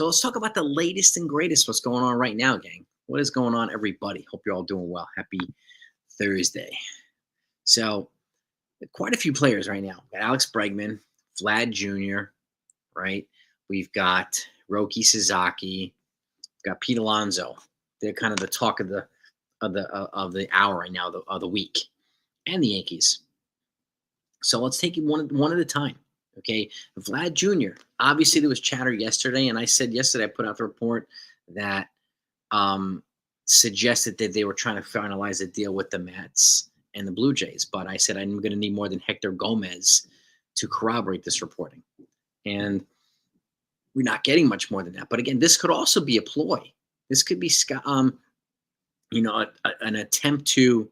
So let's talk about the latest and greatest. What's going on right now, gang? What is going on, everybody? Hope you're all doing well. Happy Thursday. So, quite a few players right now. Got Alex Bregman, Vlad Jr., right? We've got Roki Sasaki, we've got Pete Alonso. They're kind of the talk of the hour right now, of the week, and the Yankees. So let's take it one at a time. Okay, Vlad Jr. Obviously, there was chatter yesterday, and I said yesterday I put out the report that suggested that they were trying to finalize a deal with the Mets and the Blue Jays. But I said I'm going to need more than Hector Gomez to corroborate this reporting, and we're not getting much more than that. But again, this could also be a ploy. This could be an attempt to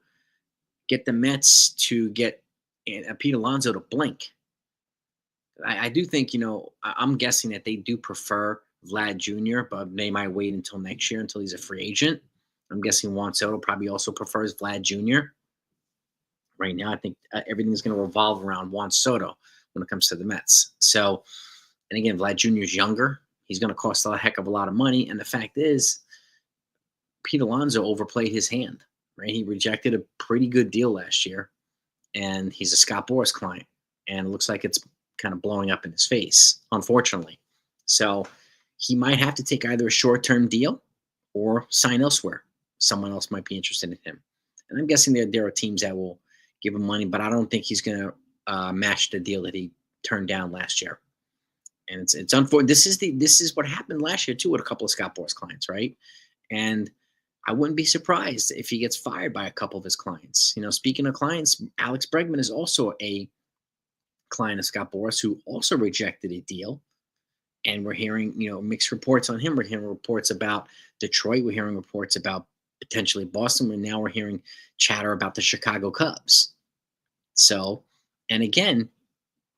get the Mets to get Pete Alonso to blink. I do think, I'm guessing that they do prefer Vlad Jr., but they might wait until next year until he's a free agent. I'm guessing Juan Soto probably also prefers Vlad Jr. Right now, I think everything's going to revolve around Juan Soto when it comes to the Mets. So, and again, Vlad Jr. is younger. He's going to cost a heck of a lot of money. And the fact is, Pete Alonso overplayed his hand, right? He rejected a pretty good deal last year, and he's a Scott Boras client. And it looks like it's kind of blowing up in his face, unfortunately. So he might have to take either a short-term deal or sign elsewhere. Someone else might be interested in him. And I'm guessing there are teams that will give him money, but I don't think he's going to match the deal that he turned down last year. And it's unfortunate. This is what happened last year too with a couple of Scott Boras clients, right? And I wouldn't be surprised if he gets fired by a couple of his clients. Speaking of clients, Alex Bregman is also a client of Scott Boras who also rejected a deal. And we're hearing, mixed reports on him. We're hearing reports about Detroit. We're hearing reports about potentially Boston. And now we're hearing chatter about the Chicago Cubs. So, and again,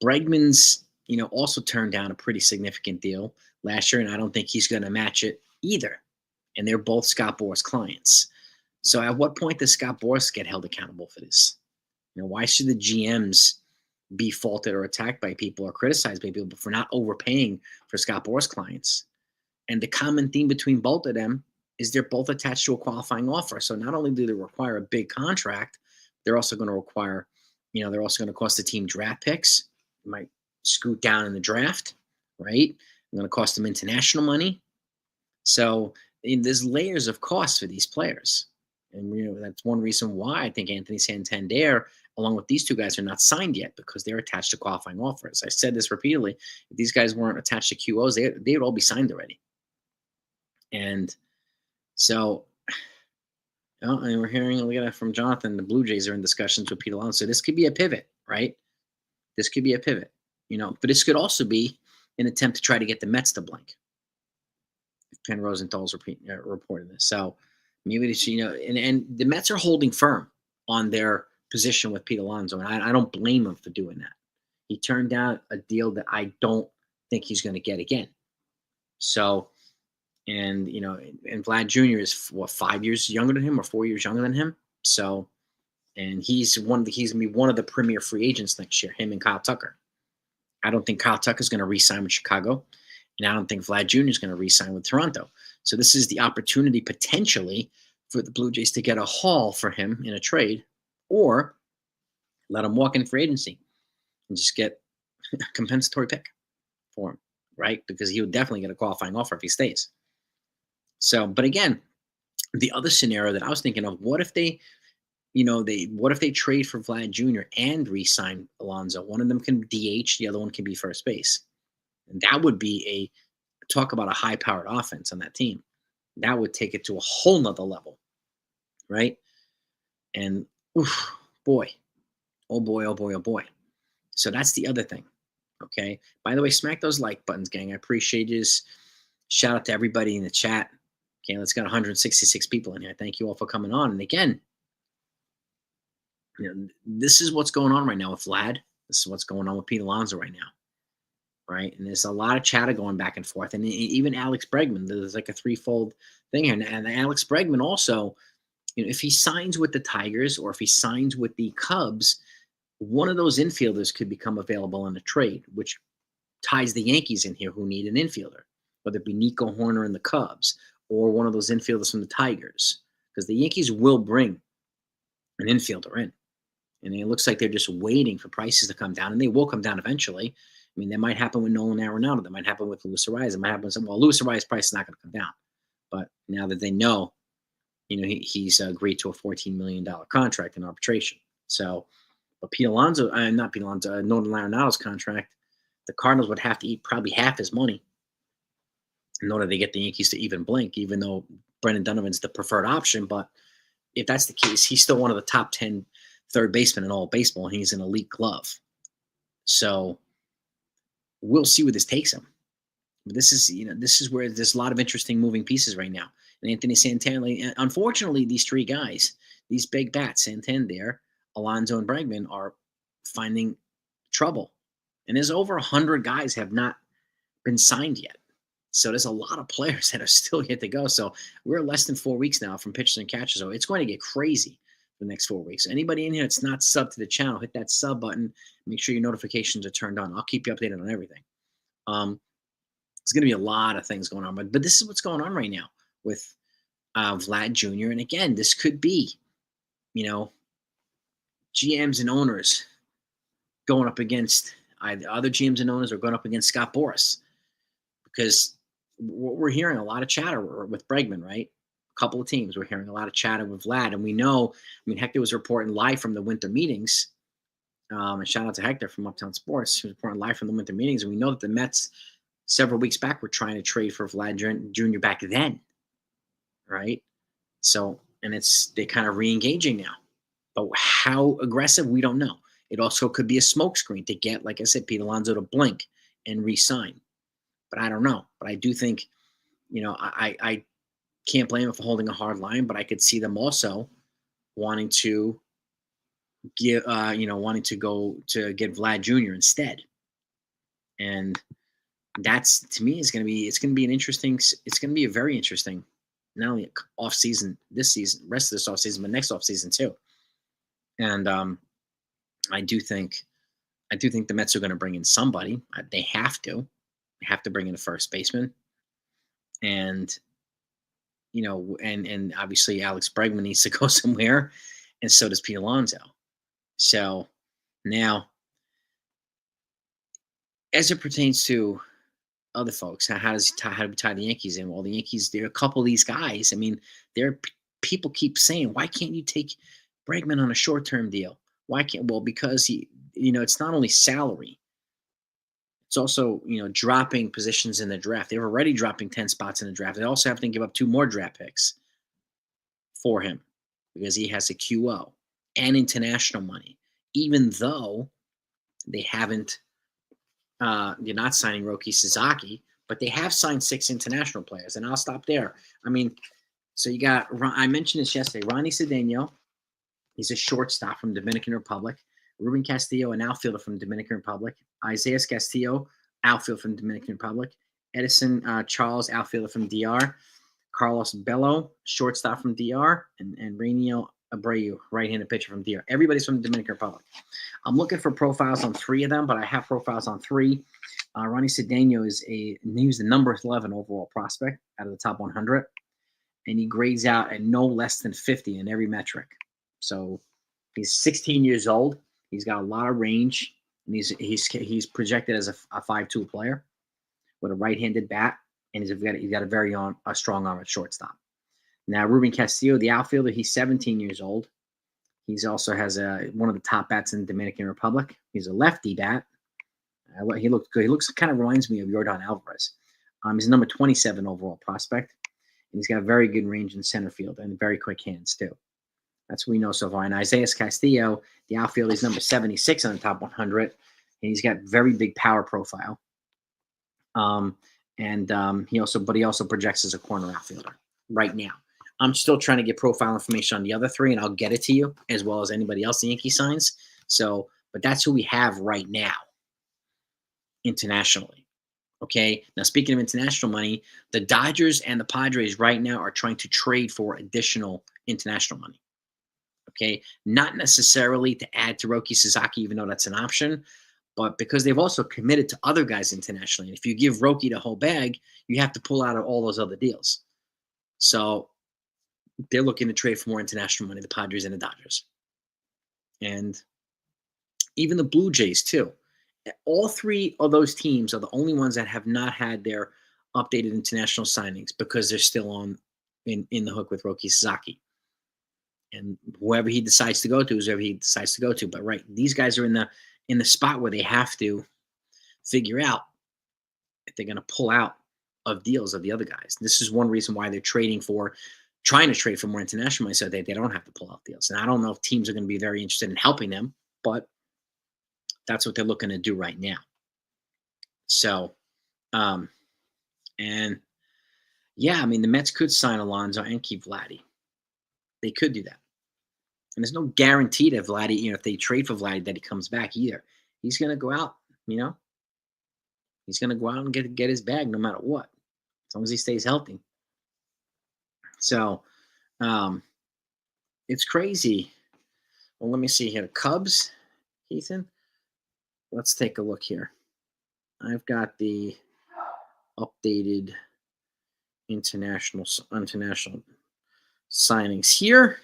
Bregman's, also turned down a pretty significant deal last year, and I don't think he's going to match it either. And they're both Scott Boras clients. So at what point does Scott Boras get held accountable for this? Why should the GMs be faulted or attacked by people or criticized by people for not overpaying for Scott Boras clients? And the common theme between both of them is they're both attached to a qualifying offer. So not only do they require a big contract, they're also going to require, they're also going to cost the team draft picks. It might scoot down in the draft, right? They're going to cost them international money. So there's layers of costs for these players. And that's one reason why I think Anthony Santander, along with these two guys, are not signed yet, because they're attached to qualifying offers. I said this repeatedly. If these guys weren't attached to QOs, they would all be signed already. And so, and we're hearing, look at that from Jonathan, the Blue Jays are in discussions with Pete Alonso. So this could be a pivot, right? This could be a pivot, but this could also be an attempt to try to get the Mets to blink. If Ken Rosenthal's reporting this. So maybe it's, and the Mets are holding firm on their position with Pete Alonso, and I don't blame him for doing that. He turned down a deal that I don't think he's going to get again. So, and and Vlad Jr. is 5 years younger than him or 4 years younger than him. So, and he's going to be one of the premier free agents next year. Him and Kyle Tucker. I don't think Kyle Tucker is going to re-sign with Chicago, and I don't think Vlad Jr. is going to re-sign with Toronto. So this is the opportunity potentially for the Blue Jays to get a haul for him in a trade, or let him walk in free agency and just get a compensatory pick for him, right? Because he would definitely get a qualifying offer if he stays. So, but again, the other scenario that I was thinking of, what if they trade for Vlad Jr. and re-sign Alonso? One of them can DH, the other one can be first base. And that would be talk about a high-powered offense on that team. That would take it to a whole nother level, right? And boy. So that's the other thing, okay? By the way, smack those like buttons, gang. I appreciate you. Shout out to everybody in the chat. Okay, let's get 166 people in here. Thank you all for coming on. And again, this is what's going on right now with Vlad. This is what's going on with Pete Alonso right now, right? And there's a lot of chatter going back and forth. And even Alex Bregman, there's like a threefold thing here. And Alex Bregman also, if he signs with the Tigers or if he signs with the Cubs, one of those infielders could become available in a trade, which ties the Yankees in here who need an infielder. whether it be Nico Horner in the Cubs or one of those infielders from the Tigers, because the Yankees will bring an infielder in. And it looks like they're just waiting for prices to come down, and they will come down eventually. I mean, that might happen with Nolan Arenado. That might happen with Luis Arias. It might happen with some. Well, Luis Arias' price is not going to come down, but now that they know, he's agreed to a $14 million contract in arbitration. So, but Pete Alonso, not Pete Alonso, Nolan Arenado's contract, the Cardinals would have to eat probably half his money in order to get the Yankees to even blink, even though Brendan Donovan's the preferred option. But if that's the case, he's still one of the top 10 third basemen in all of baseball, and he's an elite glove. So we'll see where this takes him. But this is where there's a lot of interesting moving pieces right now. And Anthony Santander, unfortunately, these three guys, these big bats, Santander, Alonso, and Bregman, are finding trouble. And there's over 100 guys have not been signed yet. So there's a lot of players that are still yet to go. So we're less than 4 weeks now from pitchers and catchers. So it's going to get crazy the next 4 weeks. Anybody in here that's not subbed to the channel, hit that sub button. Make sure your notifications are turned on. I'll keep you updated on everything. There's going to be a lot of things going on. But this is what's going on right now with Vlad Jr. And again, this could be, GMs and owners going up against either other GMs and owners or going up against Scott Boras. Because we're hearing a lot of chatter with Bregman, right? A couple of teams. We're hearing a lot of chatter with Vlad. And we know, Hector was reporting live from the winter meetings. And shout out to Hector from Uptown Sports. He was reporting live from the winter meetings. And we know that the Mets several weeks back were trying to trade for Vlad Jr. back then, right? So, and they're kind of re-engaging now. But how aggressive, we don't know. It also could be a smokescreen to get, like I said, Pete Alonso to blink and re-sign. But I don't know. But I do think, I can't blame him for holding a hard line, but I could see them also wanting to wanting to go to get Vlad Jr. instead. And that's, to me, it's going to be a very interesting, not only off season this season, rest of this off season, but next off season too. And I do think the Mets are going to bring in somebody. They have to bring in a first baseman. And, and obviously Alex Bregman needs to go somewhere, and so does Pete Alonso. So now, as it pertains to other folks, how do we tie the Yankees in? Well, the Yankees, there are a couple of these guys. People keep saying, why can't you take Bregman on a short-term deal? Why can't? Well, because it's not only salary. It's also, dropping positions in the draft. They're already dropping 10 spots in the draft. They also have to give up 2 more draft picks for him because he has a QO and international money, even though they haven't, they're not signing Roki Sasaki, but they have signed 6 international players. And I'll stop there. So you got, I mentioned this yesterday, Ronnie Cedeno. He's a shortstop from Dominican Republic. Ruben Castillo, an outfielder from Dominican Republic. Isaiah Castillo, outfield from Dominican Republic. Edison Charles, outfielder from DR. Carlos Bello, shortstop from DR. And Rainiel Abreu, right-handed pitcher from DR. Everybody's from the Dominican Republic. I'm looking for profiles on 3 of them, but I have profiles on 3. Ronnie Cedeno he was the number 11 overall prospect out of the top 100. And he grades out at no less than 50 in every metric. So he's 16 years old. He's got a lot of range, and he's projected as a 5-tool player with a right-handed bat, and he's got a very strong arm at shortstop. Now, Ruben Castillo, the outfielder, he's 17 years old. He also has one of the top bats in the Dominican Republic. He's a lefty bat. He looks good. He kind of reminds me of Yordan Alvarez. He's number 27 overall prospect, and he's got very good range in center field and very quick hands too. That's what we know so far. And Isaiah Castillo, the outfielder, is number 76 on the top 100, and he's got very big power profile. He also projects as a corner outfielder right now. I'm still trying to get profile information on the other 3, and I'll get it to you as well as anybody else the Yankees signs. So, but that's who we have right now internationally. Okay. Now, speaking of international money, the Dodgers and the Padres right now are trying to trade for additional international money. Okay, not necessarily to add to Roki Sasaki, even though that's an option, But because they've also committed to other guys internationally, and if you give Roki the whole bag, you have to pull out of all those other deals. So they're looking to trade for more international money, the Padres and the Dodgers. And even the Blue Jays, too. All three of those teams are the only ones that have not had their updated international signings because they're still in the hook with Roki Sasaki. And whoever he decides to go to is whoever he decides to go to. But right, these guys are in the spot where they have to figure out if they're going to pull out of deals of the other guys. This is one reason why they're trying to trade for more international money so that they don't have to pull out deals. And I don't know if teams are going to be very interested in helping them, but that's what they're looking to do right now. So, and yeah, I mean, the Mets could sign Alonso and keep Vladdy. They could do that. And there's no guarantee that Vladdy, if they trade for Vladdy, that he comes back either. He's going to go out, He's going to go out and get his bag no matter what, as long as he stays healthy. So, it's crazy. Well, let me see here. The Cubs, Ethan. Let's take a look here. I've got the updated international signings here.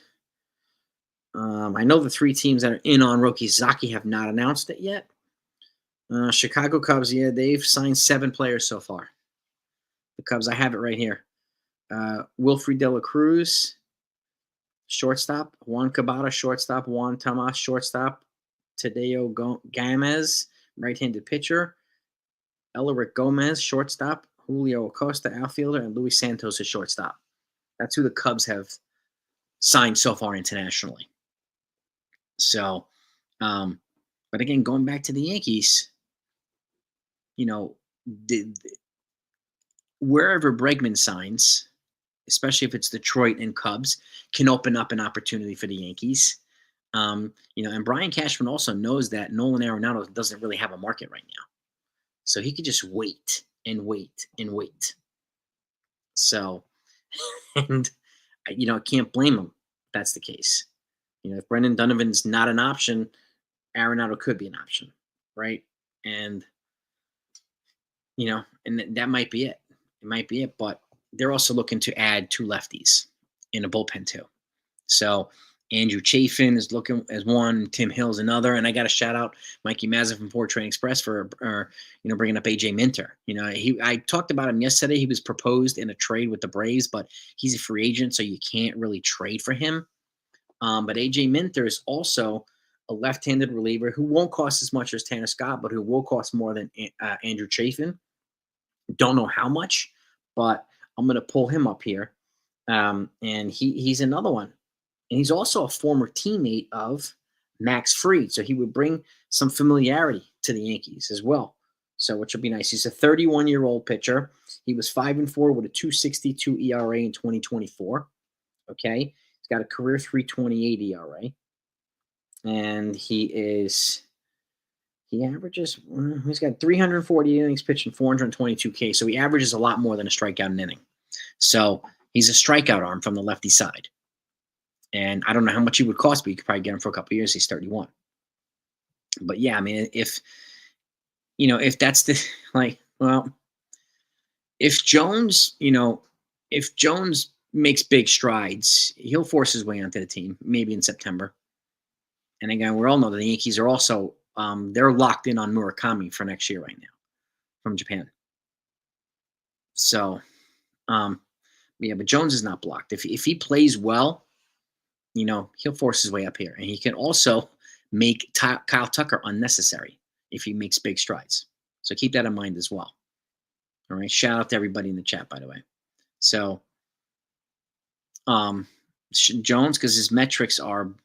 I know the three teams that are in on Roki Sasaki have not announced it yet. Chicago Cubs, yeah, they've signed 7 players so far. The Cubs, I have it right here. Wilfred De La Cruz, shortstop. Juan Cabada, shortstop. Juan Tomas, shortstop. Tadeo Gamez, right-handed pitcher. Eleric Gomez, shortstop. Julio Acosta, outfielder. And Luis Santos, a shortstop. That's who the Cubs have signed so far internationally. So, but again, going back to the Yankees, wherever Bregman signs, especially if it's Detroit and Cubs, can open up an opportunity for the Yankees. And Brian Cashman also knows that Nolan Arenado doesn't really have a market right now. So he could just wait and wait and wait. So, and, I can't blame him if that's the case. If Brendan Donovan's not an option, Arenado could be an option, right? And, and that might be it. It might be it, but they're also looking to add 2 lefties in a bullpen too. So Andrew Chafin is looking as one, Tim Hill's another, and I got to shout out Mikey Mazza from Portrait Express for bringing up AJ Minter. I talked about him yesterday. He was proposed in a trade with the Braves, but he's a free agent, so you can't really trade for him. But AJ Minter is also a left-handed reliever who won't cost as much as Tanner Scott, but who will cost more than Andrew Chafin. Don't know how much, but I'm going to pull him up here. And he's another one. And he's also a former teammate of Max Fried. So he would bring some familiarity to the Yankees as well. So which will be nice. He's a 31-year-old pitcher. He was 5-4 with a 2.62 ERA in 2024. Okay. He's got a career 3.28 ERA. And he's got 340 innings pitched and 422 Ks. So he averages a lot more than a strikeout an inning. So he's a strikeout arm from the lefty side. And I don't know how much he would cost, but you could probably get him for a couple of years. He's 31. But yeah, I mean, if that's if Jones makes big strides, he'll force his way onto the team, maybe in September. And again, we all know that the Yankees are also, they're locked in on Murakami for next year right now from Japan. So, but Jones is not blocked. If he plays well, he'll force his way up here. And he can also make Kyle Tucker unnecessary if he makes big strides. So keep that in mind as well. All right. Shout out to everybody in the chat, by the way. So, Jones, because his metrics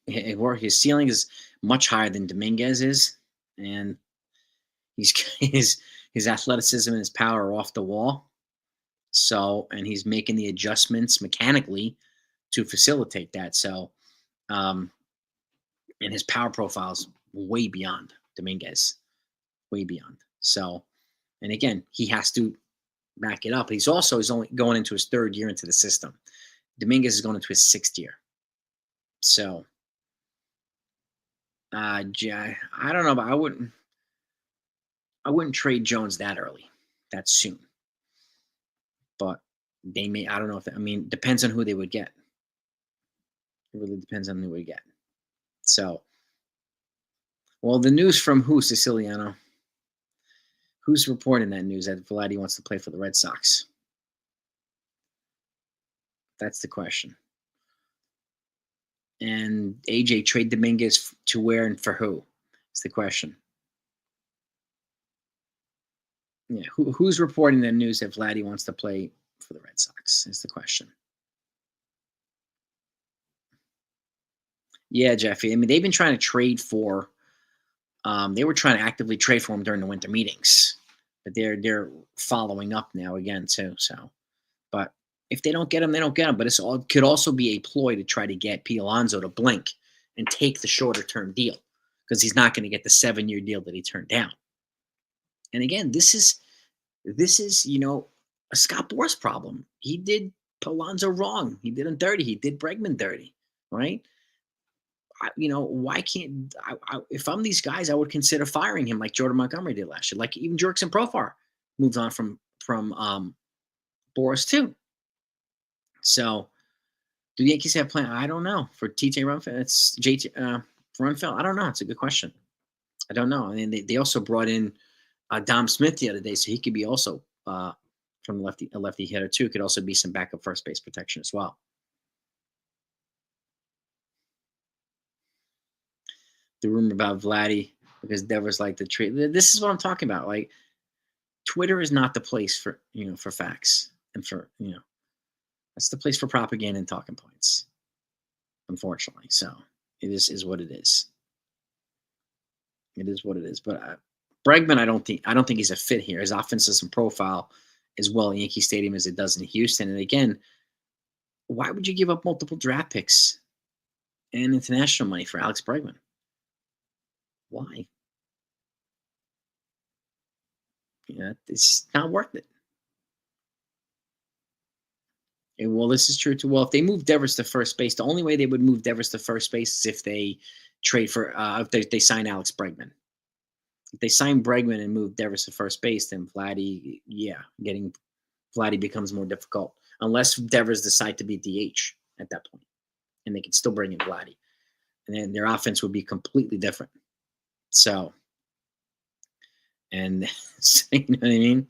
his ceiling is much higher than Dominguez is. And his athleticism and his power are off the wall. So, and he's making the adjustments mechanically to facilitate that. So, and his power profile's way beyond Dominguez, way beyond. So, and again, he has to back it up. He's only going into his 3rd year into the system. Dominguez is going into his 6th year. So, I don't know, but I wouldn't trade Jones that early, that soon. But they may. I don't know if. I mean, depends on who they would get. It really depends on who we get. So, well, the news from who, Siciliano? Who's reporting that news that Vladdy wants to play for the Red Sox? That's the question. And AJ trade Dominguez to where and for who? Is the question. Yeah, who's reporting the news that Vladdy wants to play for the Red Sox? Is the question. Yeah, Jeffy. I mean, they've been trying to trade for. They were trying to actively trade for him during the winter meetings, but they're following up now again too. So, but if they don't get him, they don't get him. But could also be a ploy to try to get Pete Alonso to blink and take the shorter term deal because he's not going to get the 7-year deal that he turned down. And again, this is a Scott Boras problem. He did Alonso wrong. He did him dirty. He did Bregman dirty, right? Why can't if I'm these guys, I would consider firing him like Jordan Montgomery did last year. Like even Jurickson Profar moved on from Boras too. So do the Yankees have a plan? I don't know. For TJ Runfeld, it's JT Runfeld. I don't know. It's a good question. I don't know. I mean, they also brought in Dom Smith the other day, so he could be also from a lefty hitter too. Could also be some backup first base protection as well. The rumor about Vladdy because Devers like the trade. This is what I'm talking about. Like Twitter is not the place for for facts and for that's the place for propaganda and talking points. Unfortunately, so it is what it is. It is what it is. But Bregman, I don't think he's a fit here. His offense doesn't profile as well in Yankee Stadium as it does in Houston. And again, why would you give up multiple draft picks and international money for Alex Bregman? Why? It's not worth it. And, well, this is true too. Well, if they move Devers to first base, the only way they would move Devers to first base is if they trade for if they sign Alex Bregman. If they sign Bregman and move Devers to first base, then Vladdy, getting Vladdy becomes more difficult unless Devers decide to be DH at that point, and they can still bring in Vladdy, and then their offense would be completely different. So, and you know what I mean?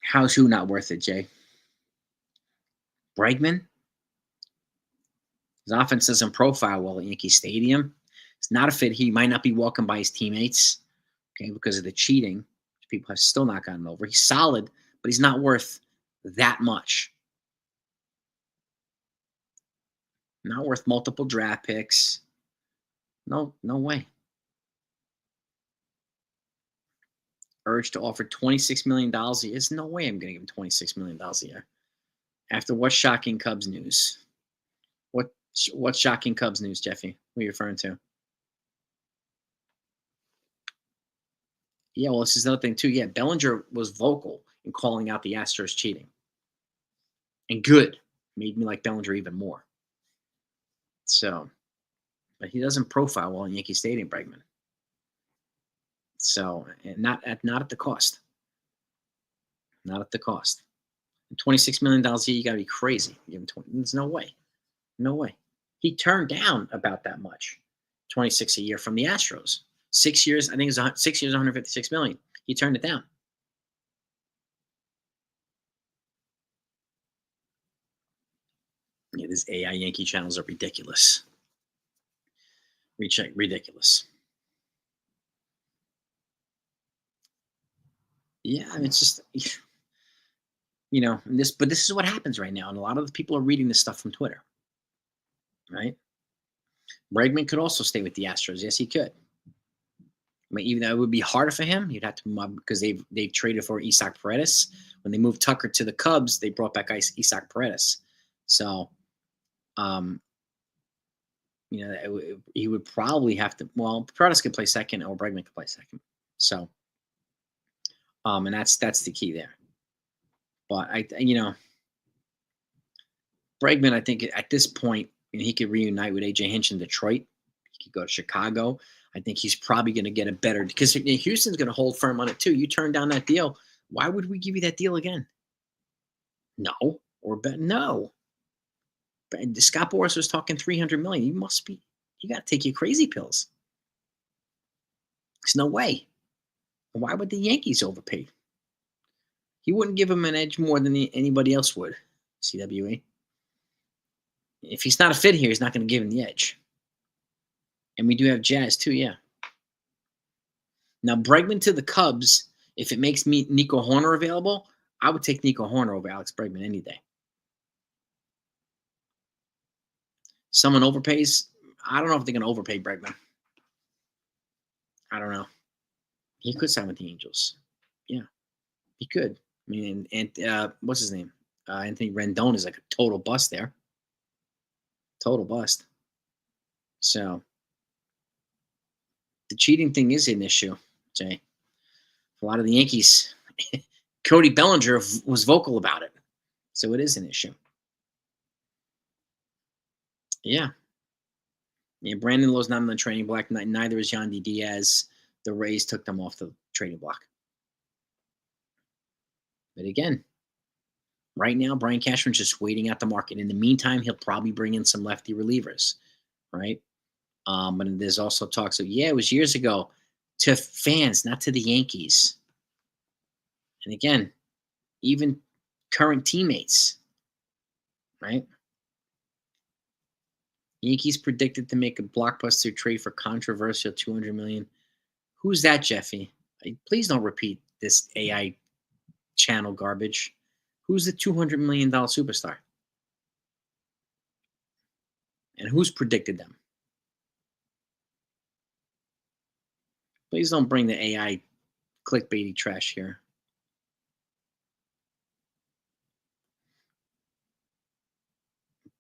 How's who not worth it, Jay? Bregman? His offense doesn't profile well at Yankee Stadium. It's not a fit. He might not be welcomed by his teammates, okay, because of the cheating. People have still not gotten over. He's solid, but he's not worth that much. Not worth multiple draft picks. No way. Urged to offer $26 million a year. There's no way I'm going to give him $26 million a year. After what shocking Cubs news? What shocking Cubs news, Jeffy? What are you referring to? Yeah, well, this is another thing, too. Yeah, Bellinger was vocal in calling out the Astros cheating. And good. Made me like Bellinger even more. So, but he doesn't profile well in Yankee Stadium, Bregman. So, and not at the cost. Not at the cost. $26 million a year, you got to be crazy. Give him 20. There's no way. No way. He turned down about that much, 26 a year from the Astros. 6 years, I think it's 6 years, 156 million. He turned it down. Yeah, these AI Yankee channels are ridiculous. Ridiculous. Yeah, I mean, it's just, but this is what happens right now. And a lot of the people are reading this stuff from Twitter, right? Bregman could also stay with the Astros. Yes, he could. I mean, even though it would be harder for him, he'd have to move because they've traded for Isaac Paredes. When they moved Tucker to the Cubs, they brought back Isaac Paredes. So, he would probably have to. Well, Paredes could play second, or Bregman could play second. So, and that's the key there. But Bregman, I think at this point, he could reunite with AJ Hinch in Detroit. He He could go to Chicago. I think he's probably going to get a better, because Houston's going to hold firm on it too. You turn down that deal. Why would we give you that deal again? No. No. Scott Boras was talking $300 million. You got to take your crazy pills. There's no way. Why would the Yankees overpay? He wouldn't give him an edge more than anybody else would. CWE. If he's not a fit here, he's not going to give him the edge. And we do have Jazz too, yeah. Now, Bregman to the Cubs, if it makes me Nico Horner available, I would take Nico Horner over Alex Bregman any day. Someone overpays. I don't know if they're going to overpay Bregman. I don't know. He could sign with the Angels. Yeah, he could. I mean, and what's his name? Anthony Rendon is like a total bust there. Total bust. So the cheating thing is an issue, Jay. A lot of the Yankees, Cody Bellinger was vocal about it. So it is an issue. Yeah. Yeah, Brandon Lowe's not on the trading block. Neither is Yandy Diaz. The Rays took them off the trading block. But again, right now, Brian Cashman's just waiting out the market. In the meantime, he'll probably bring in some lefty relievers, right? But there's also talks of, it was years ago, to fans, not to the Yankees. And again, even current teammates, right? Yankees predicted to make a blockbuster trade for controversial $200 million. Who's that, Jeffy? Please don't repeat this AI channel garbage. Who's the $200 million superstar? And who's predicted them? Please don't bring the AI clickbaity trash here.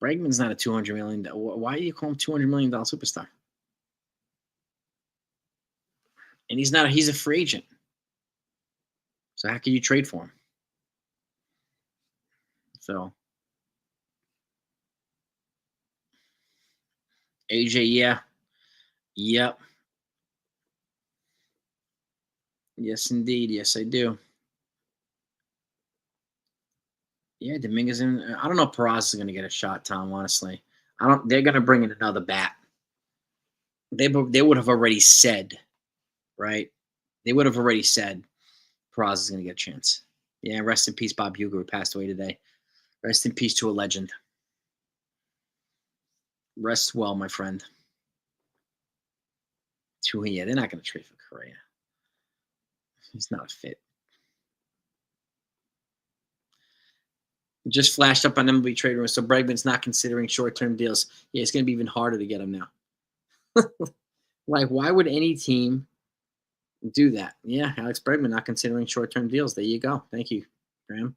Bregman's not a $200 million. Why do you call him $200 million superstar? And he's a free agent. So how can you trade for him? So AJ, yeah. Yep. Yes, indeed. Yes, I do. Yeah, Dominguez. I don't know if Peraz is going to get a shot, Tom, honestly. They're going to bring in another bat. They would have already said, right? They would have already said Peraz is going to get a chance. Yeah, rest in peace, Bob Huger, who passed away today. Rest in peace to a legend. Rest well, my friend. Yeah, they're not going to trade for Correa. He's not a fit. Just flashed up on MLB trade room. So Bregman's not considering short-term deals. Yeah, it's going to be even harder to get him now. Like, why would any team do that? Yeah, Alex Bregman not considering short-term deals. There you go. Thank you, Graham.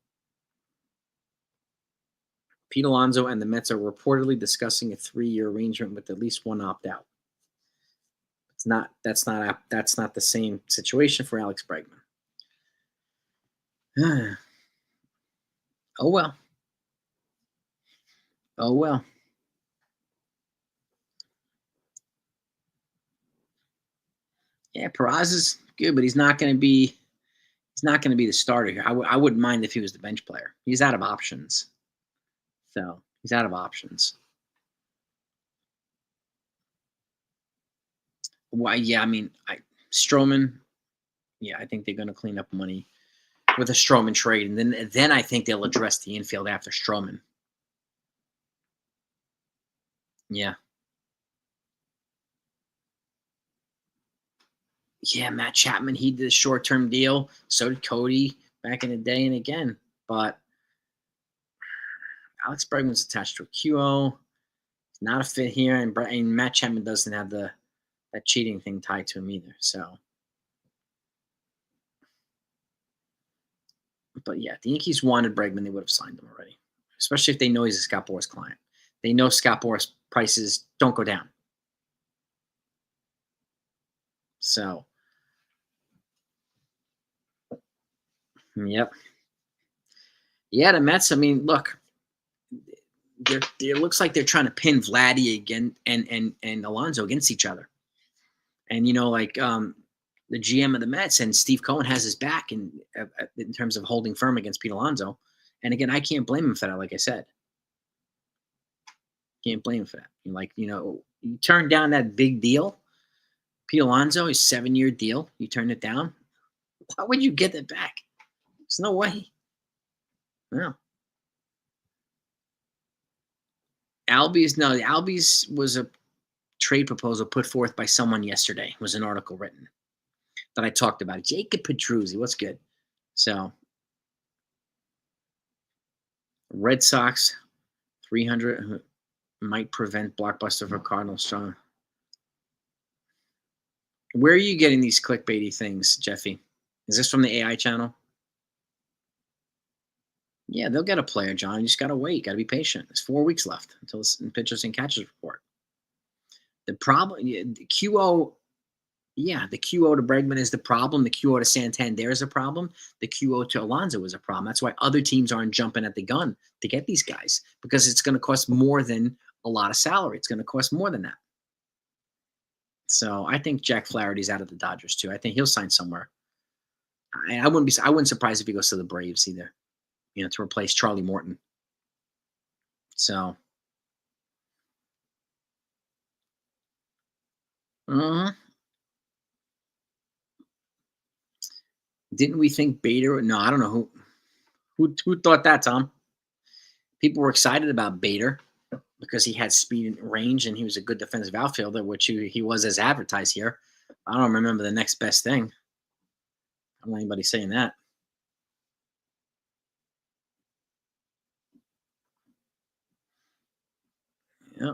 Pete Alonso and the Mets are reportedly discussing a 3-year arrangement with at least one opt-out. That's not the same situation for Alex Bregman. Oh well. Oh well. Yeah, Peraz is good, but he's not going to be the starter here. I wouldn't mind if he was the bench player. He's out of options. So he's out of options. Why? Yeah, I mean, Stroman. Yeah, I think they're going to clean up money with a Stroman trade, and then I think they'll address the infield after Stroman. Yeah. Yeah, Matt Chapman, he did a short-term deal. So did Cody back in the day and again. But Alex Bregman's attached to a QO. He's not a fit here. And Matt Chapman doesn't have that cheating thing tied to him either. So, but yeah, if the Yankees wanted Bregman, they would have signed him already. Especially if they know he's a Scott Boras client. They know Scott Boras prices don't go down. So, yep. Yeah, the Mets, I mean, look, it looks like they're trying to pin Vladdy again and Alonso against each other. And the GM of the Mets and Steve Cohen has his back in terms of holding firm against Pete Alonso. And again, I can't blame him for that. Like I said, can't blame him for that. You turned down that big deal, Pete Alonso, his 7-year deal. You turned it down. Why would you get it back? There's no way. No. Albies was a trade proposal put forth by someone yesterday. It was an article written that I talked about. Jacob Petruzzi, what's good? So, Red Sox, 300 might prevent blockbuster for Cardinals. Strong. Where are you getting these clickbaity things, Jeffy? Is this from the AI channel? Yeah, they'll get a player, John. You just got to wait. You got to be patient. There's 4 weeks left until the pitchers and catchers report. The problem, the QO, the QO to Bregman is the problem. The QO to Santander is a problem. The QO to Alonso is a problem. That's why other teams aren't jumping at the gun to get these guys, because it's going to cost more than a lot of salary. It's going to cost more than that. So I think Jack Flaherty's out of the Dodgers too. I think he'll sign somewhere. I wouldn't surprise if he goes to the Braves either, to replace Charlie Morton. So, didn't we think Bader? No, I don't know who thought that, Tom. People were excited about Bader because he had speed and range, and he was a good defensive outfielder, which he was as advertised here. I don't remember the next best thing. I don't know anybody saying that. Yeah.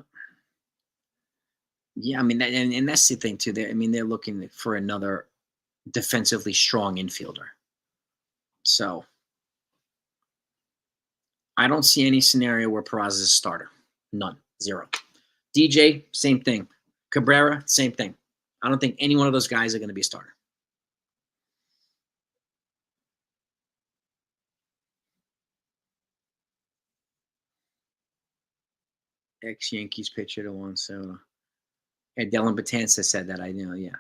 Yeah, I mean, and that's the thing too. They're looking for another defensively strong infielder. So I don't see any scenario where Peraza is a starter. None. Zero. DJ, same thing. Cabrera, same thing. I don't think any one of those guys are going to be a starter. Ex-Yankees pitcher to Alonso. Yeah, Dylan Betances said that. I know, yeah.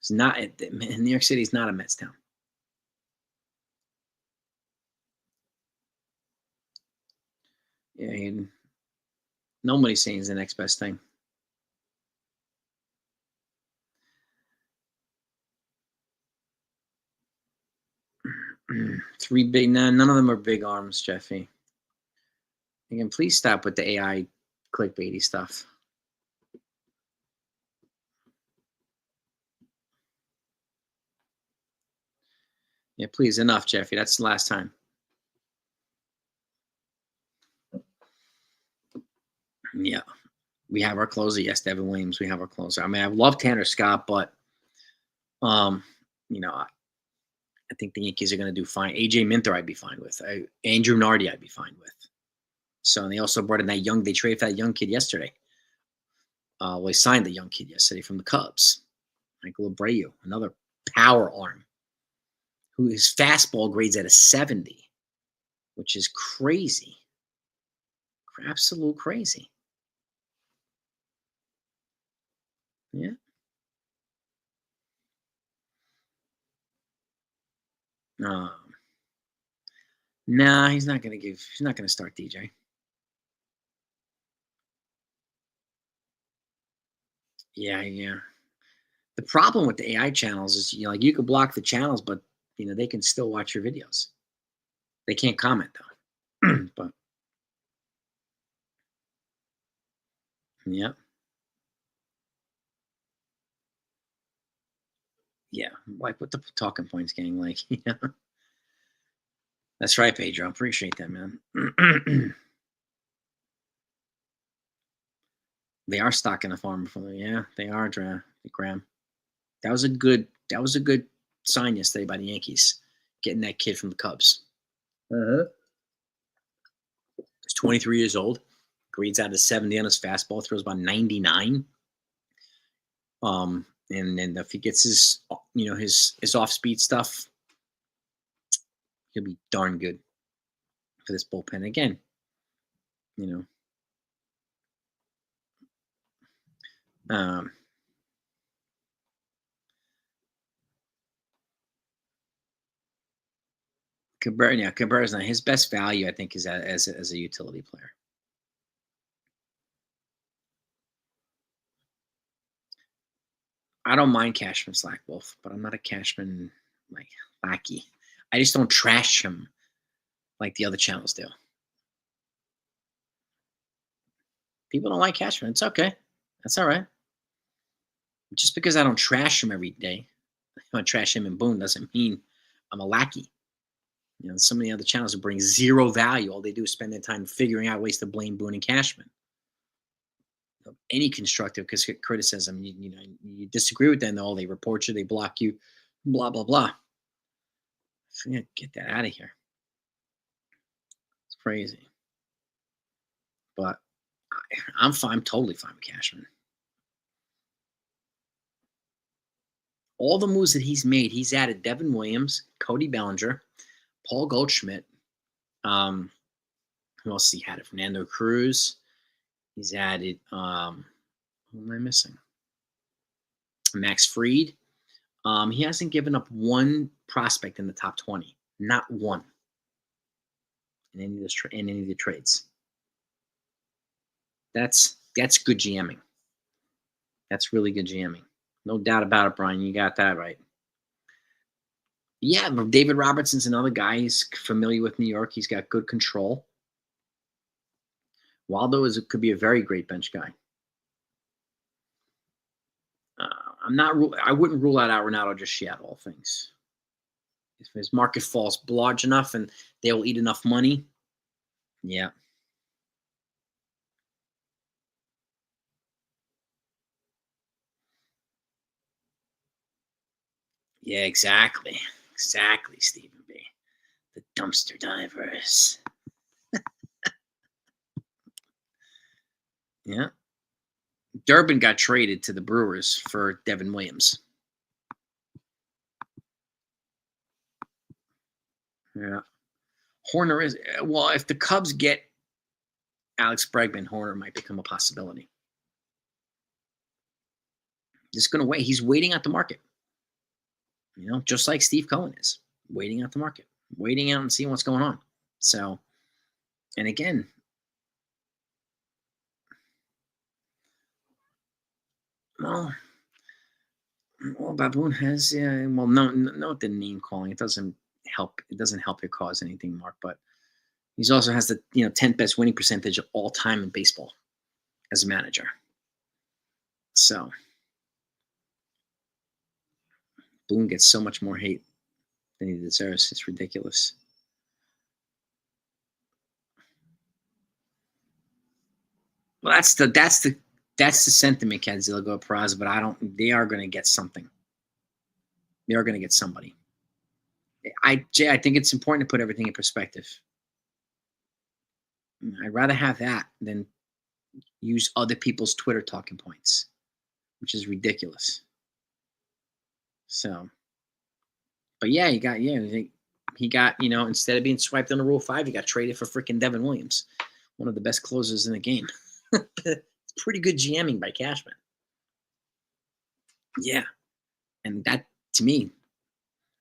It's not in New York City. It's not a Mets town. Yeah, nobody's saying it's the next best thing. Three big. None of them are big arms, Jeffy. Again, please stop with the AI clickbaity stuff. Yeah, please, enough, Jeffy. That's the last time. Yeah. We have our closer. Yes, Devin Williams. We have our closer. I mean, I love Tanner Scott, but, I think the Yankees are going to do fine. AJ Minter, I'd be fine with. Andrew Nardi, I'd be fine with. So, and they also brought in they traded for that young kid yesterday. They signed the young kid yesterday from the Cubs. Michael Abreu, another power arm, who his fastball grades at a 70, which is crazy. Absolute crazy. Yeah. Nah, he's not going to start DJ. Yeah. The problem with the AI channels is, you can block the channels, but, they can still watch your videos. They can't comment, though. But, yeah. Yeah. Like, what the talking points, gang? Like, That's right, Pedro. Appreciate that, man. They are stocking the farm for them. Yeah, they are, Graham. That was a good sign yesterday by the Yankees, getting that kid from the Cubs. He's 23 years old. Grades out of 70 on his fastball, throws about 99. And then if he gets his off-speed stuff, he'll be darn good for this bullpen. Again, You know, Cabrera, yeah, Cabrera's not his best value. I think is as a utility player. I don't mind Cashman Slack Wolf, but I'm not a Cashman like lackey. I just don't trash him like the other channels do. People don't like Cashman. It's okay. That's all right. Just because I don't trash him every day, I don't trash him and boom doesn't mean I'm a lackey. So many other channels that bring zero value. All they do is spend their time figuring out ways to blame Boone and Cashman. Any constructive criticism, you disagree with them, they report you, they block you, blah blah blah. Get that out of here. It's crazy, but I'm fine. I'm totally fine with Cashman. All the moves that he's made, he's added Devin Williams, Cody Bellinger, Paul Goldschmidt. Who else he had? Fernando Cruz. He's added. Who am I missing? Max Fried. He hasn't given up one prospect in the top 20. Not one. In any of the trades. That's good GMing. That's really good GMing. No doubt about it, Brian. You got that right. Yeah, David Robertson's another guy. He's familiar with New York. He's got good control. Waldo could be a very great bench guy. I wouldn't rule out Arenado just yet. All things. If his market falls large enough and they'll eat enough money, yeah. Yeah, exactly. Exactly, Stephen B. The dumpster divers. Yeah. Durbin got traded to the Brewers for Devin Williams. Yeah. Horner is, well, if the Cubs get Alex Bregman, Horner might become a possibility. Just going to wait. He's waiting out the market. Just like Steve Cohen is waiting out the market, waiting out and seeing what's going on. So, and again, well, Baboon has, no, the name calling. It doesn't help. It doesn't help your cause anything, Mark. But he also has the 10th best winning percentage of all time in baseball as a manager. So Boone gets so much more hate than he deserves. It's ridiculous. Well, that's the sentiment, Cadzilla Go Peraza, but they are going to get something. They are going to get somebody. Jay, I think it's important to put everything in perspective. I'd rather have that than use other people's Twitter talking points, which is ridiculous. So, but yeah, he got instead of being swiped on the Rule 5, he got traded for freaking Devin Williams, one of the best closers in the game. It's pretty good GMing by Cashman. Yeah, and that to me,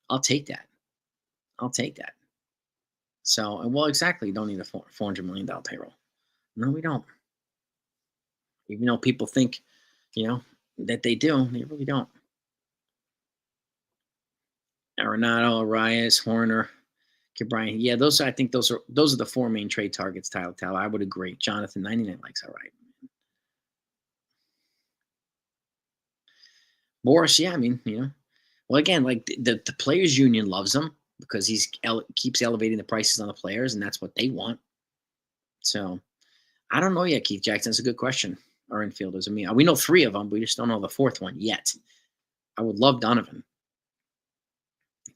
I'll take that. So, well, exactly. You don't need a $400 million payroll. No, we don't. Even though people think, that they do, they really don't. Arenado, Arias, Horner, Cabrera. Yeah, I think those are the four main trade targets. Tyler Tal, I would agree. Jonathan 99 likes all right. Boras, yeah, I mean, well, again, like the players' union loves him because keeps elevating the prices on the players, and that's what they want. So, I don't know yet, Keith Jackson. That's a good question. Our infielders. I mean, we know three of them, but we just don't know the fourth one yet. I would love Donovan.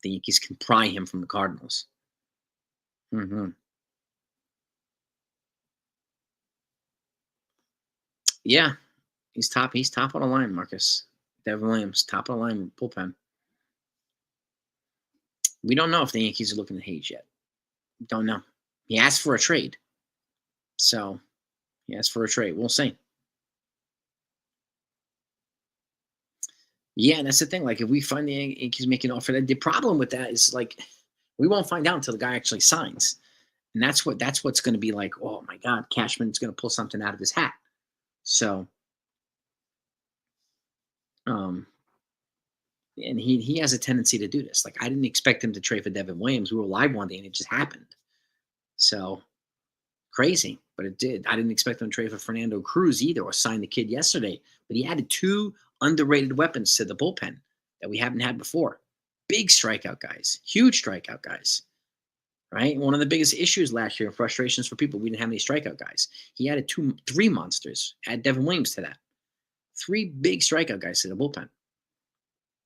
The Yankees can pry him from the Cardinals. Mm-hmm. Yeah, he's top. He's top of the line, Marcus. Devin Williams, top of the line bullpen. We don't know if the Yankees are looking at Hayes yet. Don't know. He asked for a trade. So He asked for a trade. We'll see. Yeah, and that's the thing. Like, if we find the Yankees making an offer, the problem with that is like we won't find out until the guy actually signs, and that's what's going to be like. Oh my God, Cashman's going to pull something out of his hat. So, um, and he has a tendency to do this. Like, I didn't expect him to trade for Devin Williams. We were live one day, and it just happened. So crazy, but it did. I didn't expect him to trade for Fernando Cruz either, or sign the kid yesterday. But he added two underrated weapons to the bullpen that we haven't had before. Big strikeout guys, huge strikeout guys. Right? One of the biggest issues last year, frustrations for people, we didn't have any strikeout guys. He added three monsters. Add Devin Williams to that. Three big strikeout guys to the bullpen.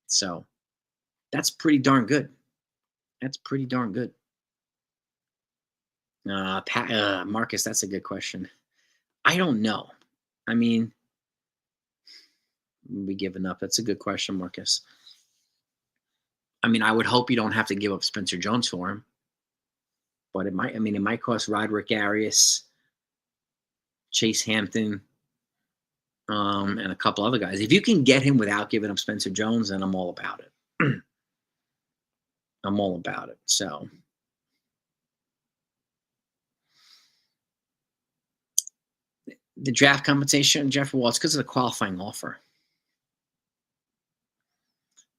So that's pretty darn good. That's pretty darn good. Marcus, that's a good question. I don't know. I mean, we giving up. That's a good question, Marcus. I mean, I would hope you don't have to give up Spencer Jones for him, but it might. I mean, it might cost Roderick Arias, Chase Hampton, and a couple other guys. If you can get him without giving up Spencer Jones, then I'm all about it. I'm all about it. So. The draft compensation, Jeffrey, well, it's because of the qualifying offer.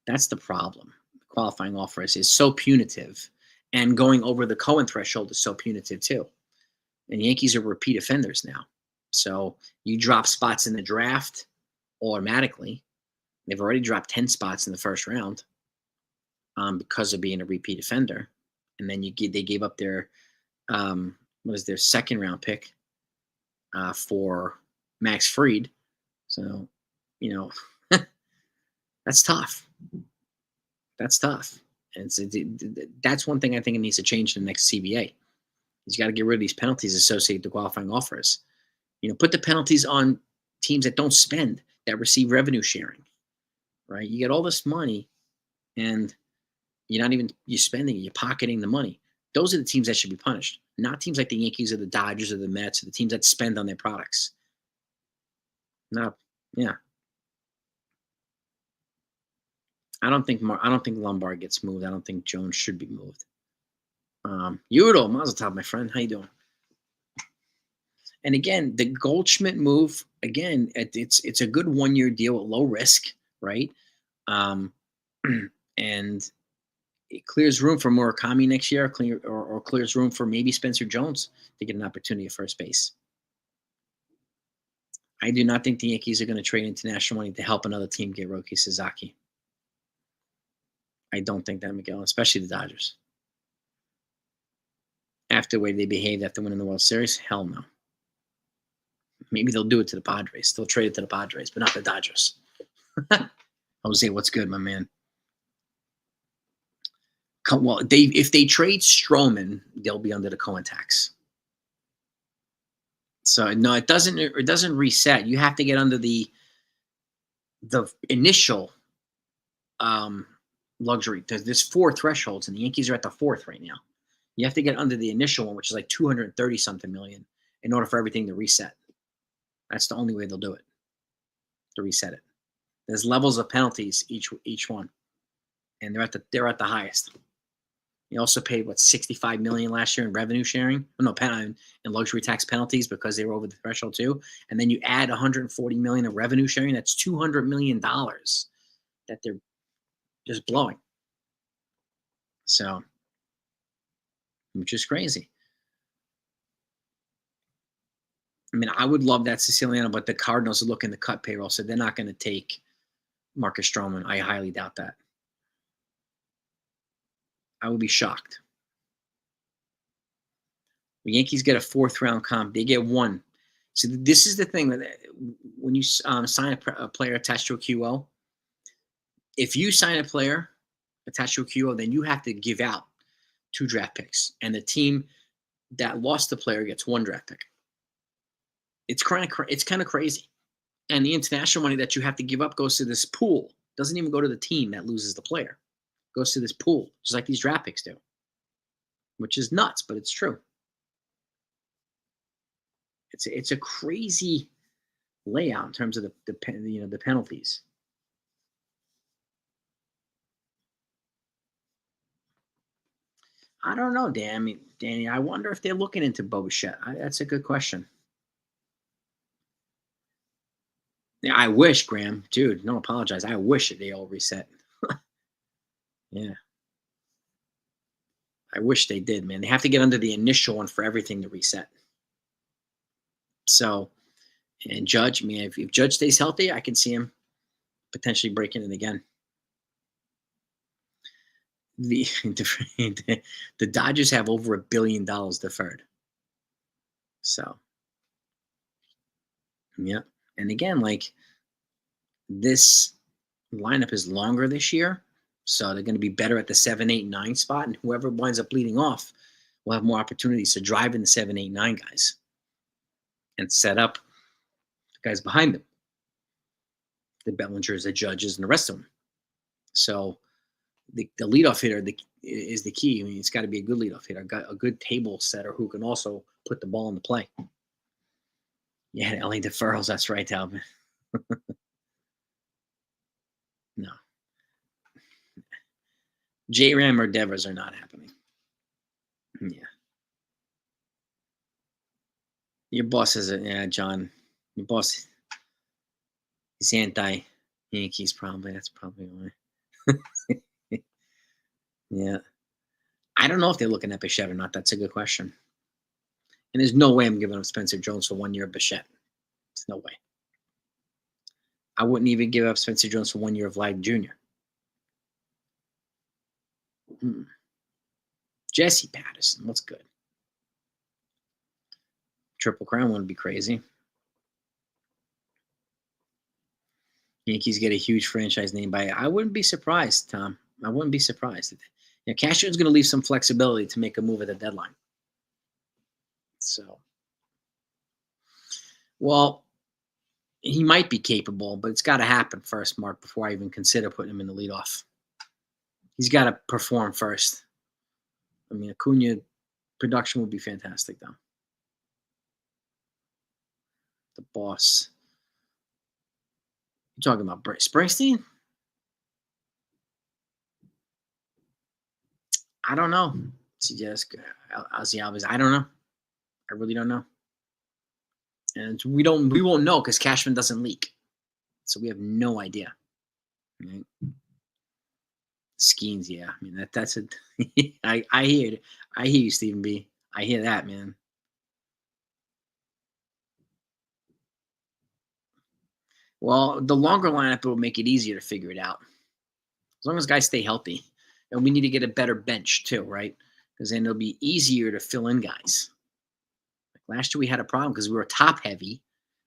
That's the problem. The qualifying offer is so punitive, and going over the Cohen threshold is so punitive too. And Yankees are repeat offenders now. So you drop spots in the draft automatically. They've already dropped 10 spots in the first round because of being a repeat offender. And then they gave up their, their second round pick for Max Fried. So, that's tough. That's tough. And that's one thing I think it needs to change in the next CBA. You got to get rid of these penalties associated with qualifying offers. Put the penalties on teams that don't spend, that receive revenue sharing, right? You get all this money and you're spending it, you're pocketing the money. Those are the teams that should be punished, not teams like the Yankees or the Dodgers or the Mets or the teams that spend on their products. No, yeah. I don't think Lombard gets moved. I don't think Jones should be moved. Udo, Mazel Tov, my friend. How you doing? And again, the Goldschmidt move, again, it's a good 1-year deal at low risk, right? And it clears room for Murakami next year, or clears room for maybe Spencer Jones to get an opportunity at first base. I do not think the Yankees are going to trade international money to help another team get Roki Sasaki. I don't think that, Miguel, especially the Dodgers. After the way they behaved after winning the World Series, hell no. Maybe they'll do it to the Padres. They'll trade it to the Padres, but not the Dodgers. Jose, what's good, my man? Well, if they trade Stroman, they'll be under the Cohen tax. So no, it doesn't reset. You have to get under the initial luxury. There's 4 thresholds, and the Yankees are at the 4th right now. You have to get under the initial one, which is like 230 something million, in order for everything to reset. That's the only way they'll do it, to reset it. There's levels of penalties each one, and they're at the highest. He also paid $65 million last year in revenue sharing. In luxury tax penalties because they were over the threshold too. And then you add $140 million of revenue sharing. That's $200 million that they're just blowing. So, which is crazy. I mean, I would love that Siciliano, but the Cardinals are looking to cut payroll, so they're not going to take Marcus Stroman. I highly doubt that. I would be shocked. The Yankees get a 4th round comp. They get 1. So this is the thing that when you sign a player attached to a QO, if you sign a player attached to a QO, then you have to give out 2 draft picks, and the team that lost the player gets 1 draft pick. It's kind of crazy, and the international money that you have to give up goes to this pool. It doesn't even go to the team that loses the player. It goes to this pool, just like these draft picks do, which is nuts, but it's true. It's a crazy layout in terms of the penalties. I don't know, Dan. I mean, Danny, I wonder if they're looking into Boba. That's a good question. Yeah, I wish, Graham, dude. Don't apologize. I wish that they all reset. Yeah, I wish they did, man. They have to get under the initial one for everything to reset. So, and Judge, I mean, if Judge stays healthy, I can see him potentially breaking it again. The the Dodgers have over $1 billion deferred. So, yeah. And again, like this lineup is longer this year. So they're going to be better at the 7, 8, 9 spot. And whoever winds up leading off will have more opportunities to drive in the 7, 8, 9 guys and set up the guys behind them, the Bellingers, the Judges, and the rest of them. So the leadoff hitter is the key. I mean, it's got to be a good leadoff hitter, a good table setter who can also put the ball in the play. Yeah, LA deferrals. That's right, Talbot. No. J-Ram or Devers are not happening. Yeah. Your boss is John. Your boss is anti-Yankees probably. That's probably why. Yeah. I don't know if they're looking at Bichette or not. That's a good question. And there's no way I'm giving up Spencer Jones for 1 year of Bichette. There's no way. I wouldn't even give up Spencer Jones for 1 year of Vladdy Jr. Jesse Patterson. What's good? Triple Crown wouldn't be crazy. Yankees get a huge franchise name by it. I wouldn't be surprised, Tom. I wouldn't be surprised. Cashman's going to leave some flexibility to make a move at the deadline. So, well, he might be capable, but it's got to happen first, Mark, before I even consider putting him in the leadoff. He's got to perform first. I mean, Acuna production would be fantastic, though. The boss. You talking about Springsteen? I don't know. CJS, Ozzy Alves. I don't know. I really don't know. And we won't know because Cashman doesn't leak. So we have no idea. Right? Skeens, yeah. I mean that's a I hear it. I hear you, Stephen B. I hear that, man. Well, the longer lineup will make it easier to figure it out. As long as guys stay healthy. And we need to get a better bench too, right? Because then it'll be easier to fill in guys. Like last year we had a problem because we were top heavy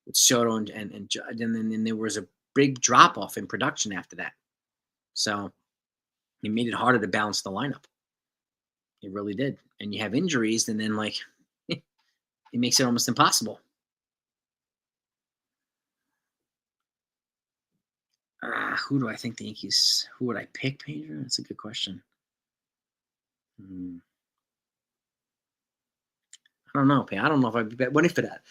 with Soto and then there was a big drop off in production after that. So it made it harder to balance the lineup. It really did. And you have injuries, and then like it makes it almost impossible. Who do I think the Yankees? Who would I pick, Pedro? That's a good question. I don't know, I don't know if I'd be ready for that.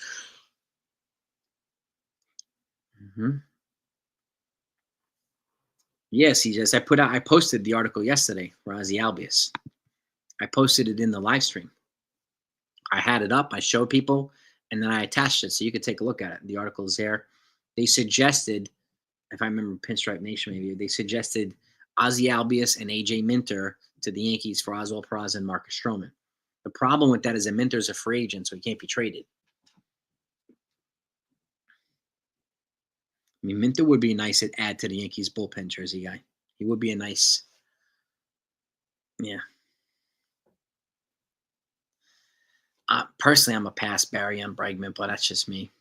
Yes, he just. I posted the article yesterday for Ozzy Albius. I posted it in the live stream. I had it up. I showed people, and then I attached it so you could take a look at it. The article is there. They suggested, if I remember Pinstripe Nation, maybe they suggested Ozzy Albius and AJ Minter to the Yankees for Oswald Peraza and Marcus Stroman. The problem with that is that Minter's a free agent, so he can't be traded. I mean, Minter would be a nice add to the Yankees bullpen jersey guy. He would be a nice, yeah. Personally, I'm a pass Barry on Bregman, but that's just me.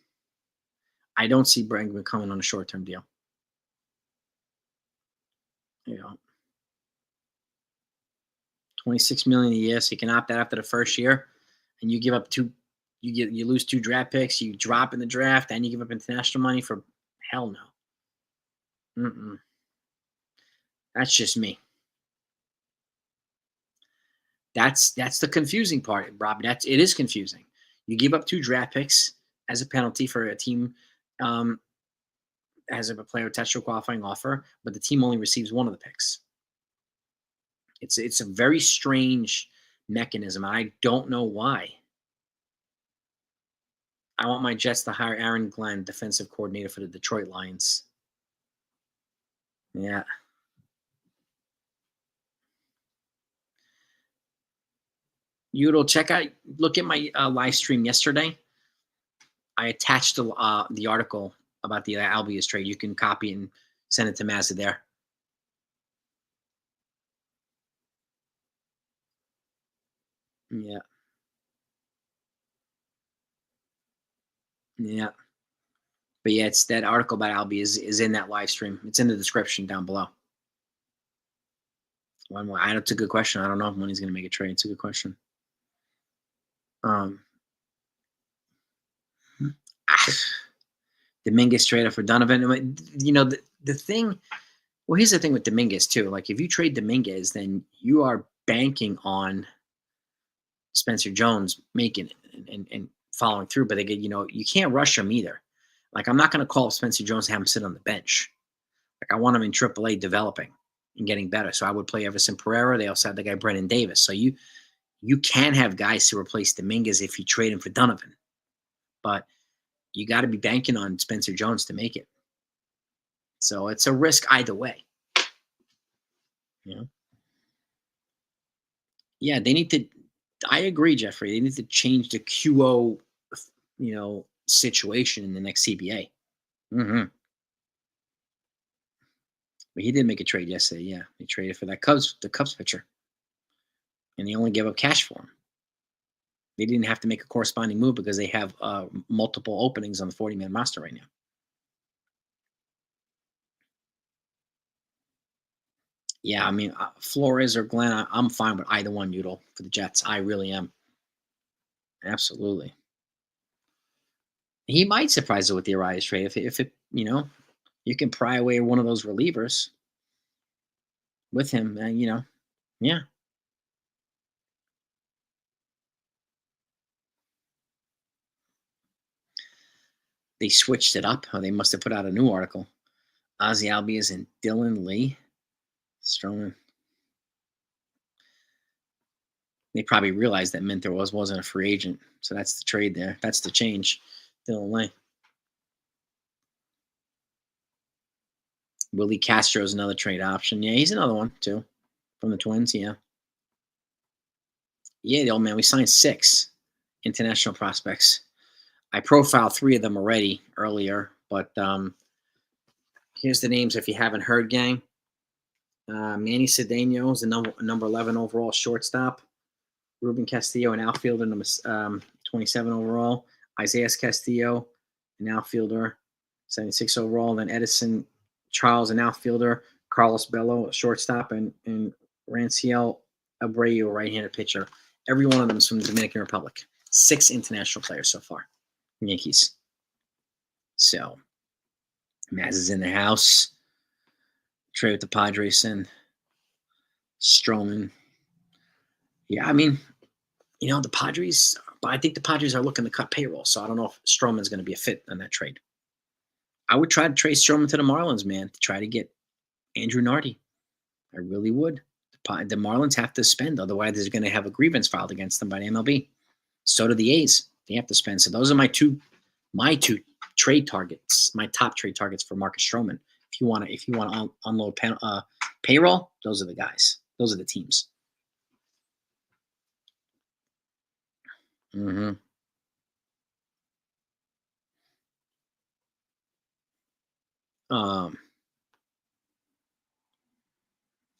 I don't see Bregman coming on a short-term deal. You know, $26 million a year, so you can opt out after the first year, and you give up you lose 2 draft picks, you drop in the draft, and you give up international money for hell no. That's just me. That's the confusing part, Rob. It is confusing. You give up 2 draft picks as a penalty for a team has a player attached to a qualifying offer, but the team only receives one of the picks. It's a very strange mechanism. I don't know why. I want my Jets to hire Aaron Glenn, defensive coordinator for the Detroit Lions. Yeah. Look at my live stream yesterday. I attached the article about the Albies trade. You can copy and send it to Mazda there. Yeah. Yeah. But yeah, it's that article about Albie is in that live stream. It's in the description down below. One more. It's a good question. I don't know when he's going to make a trade. It's a good question. Dominguez traded for Donovan. You know, the thing. Well, here's the thing with Dominguez too. Like, if you trade Dominguez, then you are banking on Spencer Jones making it and following through. But again, you can't rush him either. Like, I'm not going to call up Spencer Jones and have him sit on the bench. Like, I want him in AAA developing and getting better. So I would play Everson Pereira. They also have the guy Brennan Davis. So you can have guys to replace Dominguez if you trade him for Donovan. But you got to be banking on Spencer Jones to make it. So it's a risk either way. Yeah, they need to. I agree, Jeffrey. They need to change the QO, situation in the next CBA. But he did make a trade yesterday. Yeah, he traded for the Cubs pitcher, and they only gave up cash for him. They didn't have to make a corresponding move because they have multiple openings on the 40-man roster right now. Yeah, I mean, Flores or Glenn, I'm fine with either one, Udall, for the Jets. I really am. Absolutely. He might surprise us with the Arias trade if it, you can pry away one of those relievers with him, yeah. They switched it up. They must have put out a new article. Ozzy Albies and Dylan Lee. Stroman. They probably realized that Minter wasn't a free agent. So that's the trade there. That's the change. Dylan Lee. Willie Castro is another trade option. Yeah, he's another one, too. From the Twins, yeah. Yeah, the old man. We signed 6 international prospects. I profiled 3 of them already earlier, but here's the names if you haven't heard, gang. Manny Cedeno is the number 11 overall shortstop. Ruben Castillo, an outfielder, number 27 overall. Isaiah Castillo, an outfielder, 76 overall. Then Edison Charles, an outfielder. Carlos Bello, a shortstop, and Ranciel Abreu, a right-handed pitcher. Every one of them is from the Dominican Republic. 6 international players so far. Yankees. So, Maz is in the house. Trade with the Padres and Stroman. Yeah, I mean, the Padres, but I think the Padres are looking to cut payroll, so I don't know if Stroman's going to be a fit on that trade. I would try to trade Stroman to the Marlins, man, to try to get Andrew Nardi. I really would. The Marlins have to spend, otherwise they're going to have a grievance filed against them by the MLB. So do the A's. They have to spend. So those are my two trade targets, my top trade targets for Marcus Stroman. If you want to unload payroll, those are the guys. Those are the teams.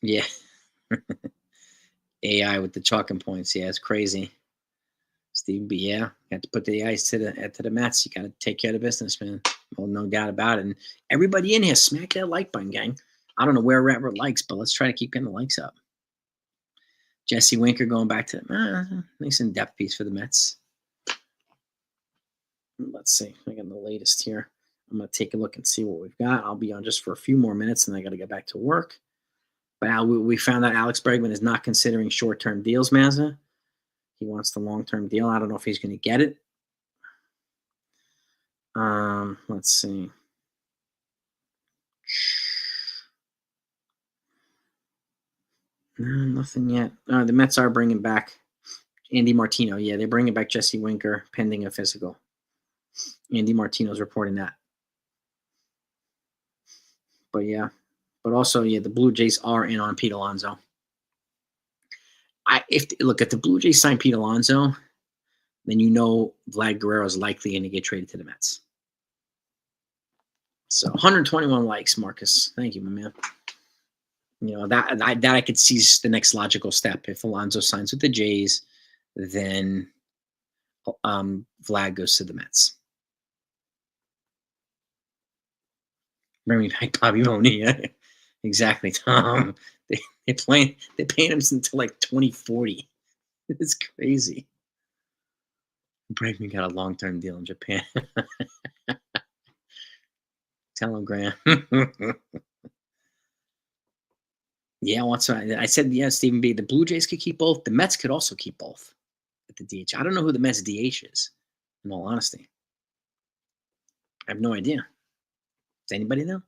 Yeah. AI with the chalking points. Yeah, it's crazy. Steve, but yeah, you have to put the ice to the Mets. You got to take care of the business, man. Well, no doubt about it. And everybody in here, smack that like button, gang. I don't know where we're at likes, but let's try to keep getting the likes up. Jesse Winker going back to nice in-depth piece for the Mets. Let's see. I got the latest here. I'm going to take a look and see what we've got. I'll be on just for a few more minutes, and I got to get back to work. But we found out Alex Bregman is not considering short-term deals, Mazza. He wants the long-term deal. I don't know if he's going to get it. Let's see. No, nothing yet. The Mets are bringing back Andy Martino. Yeah, they're bringing back Jesse Winker pending a physical. Andy Martino's reporting that. But yeah, but also yeah, the Blue Jays are in on Pete Alonso. If the Blue Jays sign Pete Alonso, then you know Vlad Guerrero is likely going to get traded to the Mets. So 121 likes, Marcus. Thank you, my man. You know that I could see the next logical step. If Alonso signs with the Jays, then Vlad goes to the Mets. Bring me back Bobby Boney. Yeah, exactly, Tom. They're paying him until like 2040. It's crazy. Bregman got a long-term deal in Japan. Tell him, Graham. Yeah, I said, yeah, Stephen B. The Blue Jays could keep both. The Mets could also keep both at the DH. I don't know who the Mets DH is, in all honesty. I have no idea. Does anybody know?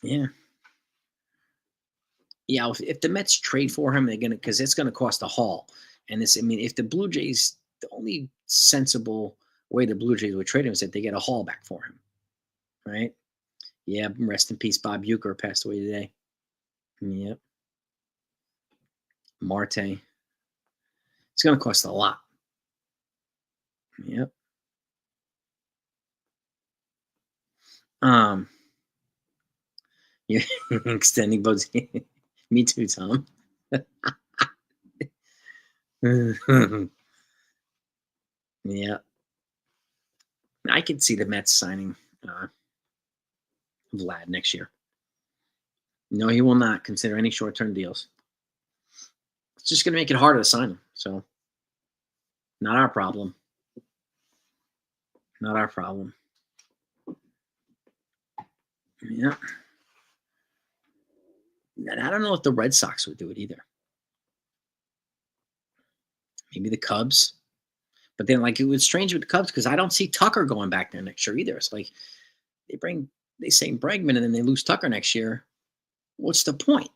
Yeah. Yeah, if the Mets trade for him, they're gonna because it's gonna cost a haul. And if the Blue Jays, the only sensible way the Blue Jays would trade him is if they get a haul back for him, right? Yeah, rest in peace. Bob Uecker passed away today. Yep. Marte. It's gonna cost a lot. Yep. Um. Yeah, extending both. Me too, Tom. Yeah, I could see the Mets signing Vlad next year. No, he will not consider any short-term deals. It's just going to make it harder to sign him. So, not our problem. Not our problem. Yeah. And I don't know if the Red Sox would do it either. Maybe the Cubs. But then, like, it was strange with the Cubs because I don't see Tucker going back there next year either. It's like they say Bregman and then they lose Tucker next year. What's the point?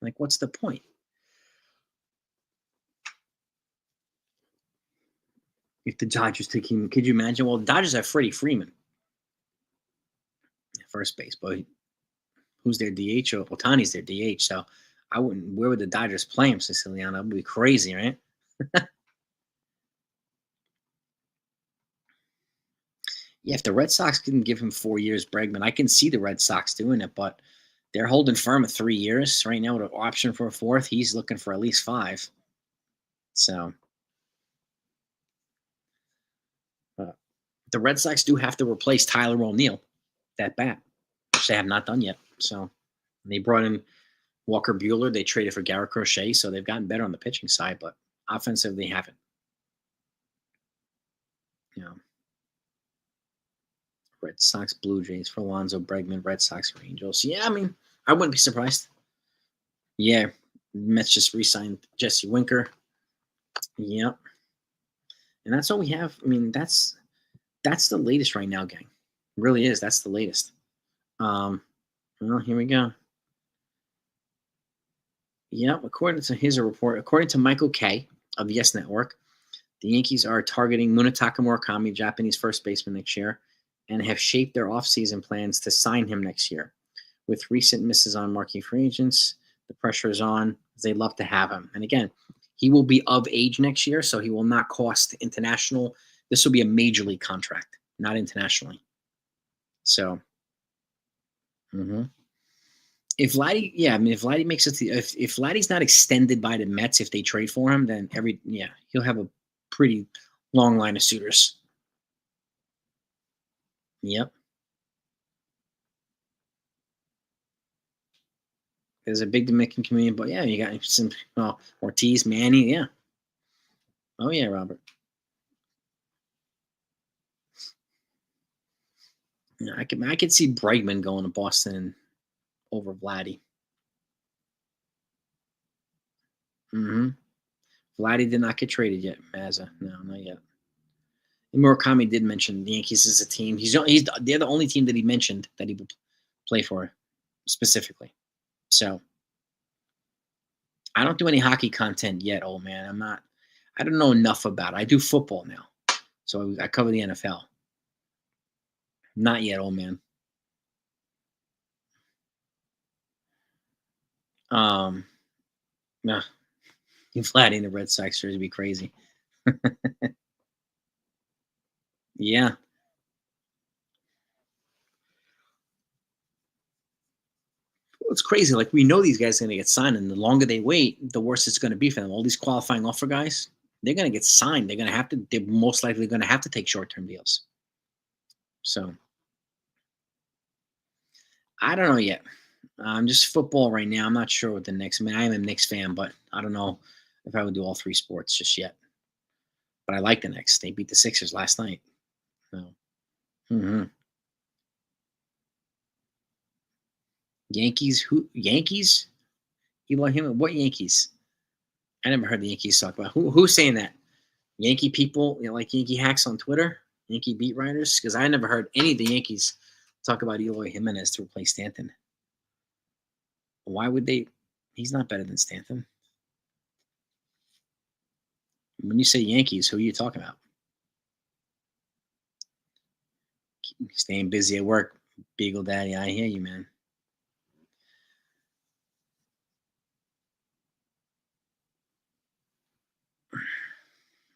Like, what's the point? If the Dodgers take him, could you imagine? Well, the Dodgers have Freddie Freeman, first base, but who's their DH? Or Otani's their DH. So I wouldn't. Where would the Dodgers play him, Siciliano? That would be crazy, right? Yeah, if the Red Sox can give him 4 years, Bregman, I can see the Red Sox doing it, but they're holding firm at 3 years right now with an option for a fourth. He's looking for at least 5. So the Red Sox do have to replace Tyler O'Neill, that bat, which they have not done yet. So they brought in Walker Buehler. They traded for Garrett Crochet, so they've gotten better on the pitching side, but offensively haven't. You know, Red Sox, Blue Jays for Alonso, Bregman, Red Sox, Angels. Yeah, I mean, I wouldn't be surprised. Yeah, Mets just re-signed Jesse Winker. Yep, and that's all we have. I mean, that's the latest right now, gang. It really is. That's the latest. Well, here we go. Yep, according to his report, according to Michael Kay of Yes Network, the Yankees are targeting Munetaka Murakami, Japanese first baseman, next year, and have shaped their offseason plans to sign him next year. With recent misses on marquee free agents, the pressure is on. They'd love to have him. And again, he will be of age next year, so he will not cost international. This will be a major league contract, not internationally. So, if Vladdy, yeah, I mean, if Vladdy makes it, if Vladdy's not extended by the Mets, if they trade for him, then he'll have a pretty long line of suitors. Yep. There's a big Dominican community, but yeah, you got some Ortiz, Manny, yeah. Oh yeah, Robert. Yeah, I could see Bregman going to Boston over Vladdy. Vladdy did not get traded yet. Mazza, no, not yet. And Murakami did mention the Yankees as a team. They're the only team that he mentioned that he would play for specifically. So I don't do any hockey content yet, old man. I don't know enough about it. I do football now. So I cover the NFL. Not yet, old man. Nah, Vladdy in the Red Sox jersey would be crazy. Yeah. Well, it's crazy. Like, we know these guys are going to get signed, and the longer they wait, the worse it's going to be for them. All these qualifying offer guys, they're going to get signed. They're most likely going to have to take short-term deals. So I don't know yet. Just football right now. I'm not sure what the Knicks. I mean, I am a Knicks fan, but I don't know if I would do all three sports just yet. But I like the Knicks. They beat the Sixers last night. So, Yankees? Who? Yankees? Eloy him? What Yankees? I never heard the Yankees talk about. Who's saying that? Yankee people, like Yankee hacks on Twitter, Yankee beat writers, because I never heard any of the Yankees talk about Eloy Jimenez to replace Stanton. Why would they? He's not better than Stanton. When you say Yankees, who are you talking about? Staying busy at work, Beagle Daddy. I hear you, man.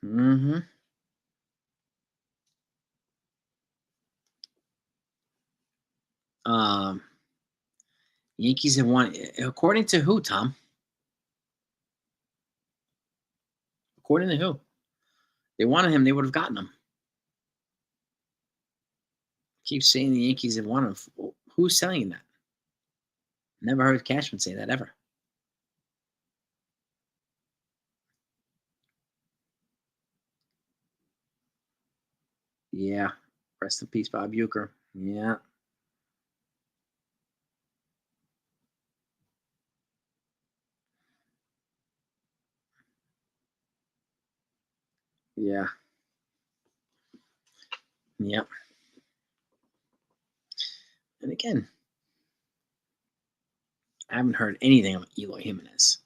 Mm-hmm. Yankees have won, according to who, Tom? According to who? They wanted him, they would have gotten him. Keep saying the Yankees have won him. Who's saying that? Never heard Cashman say that ever. Yeah. Rest in peace, Bob Uecker. Yeah. Yeah. Yep. And again, I haven't heard anything about Eloy Jimenez.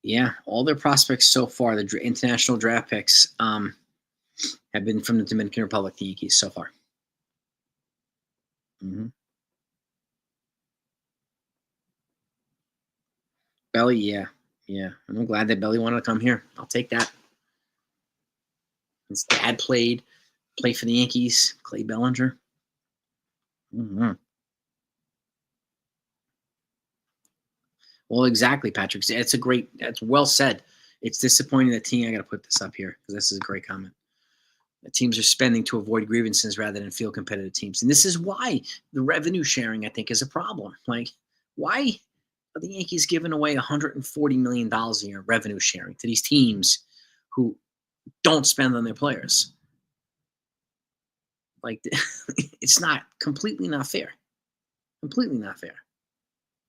Yeah, all their prospects so far, the international draft picks, have been from the Dominican Republic, the Yankees, so far. Mm-hmm. Belly, yeah. Yeah. And I'm glad that Belly wanted to come here. I'll take that. His dad played for the Yankees, Clay Bellinger. Mm-hmm. Well, exactly, Patrick. That's well said. It's disappointing that team. I got to put this up here because this is a great comment. The teams are spending to avoid grievances rather than field competitive teams. And this is why the revenue sharing, I think, is a problem. Like, why are the Yankees giving away $140 million a year revenue sharing to these teams who don't spend on their players? Like, it's completely not fair. Completely not fair.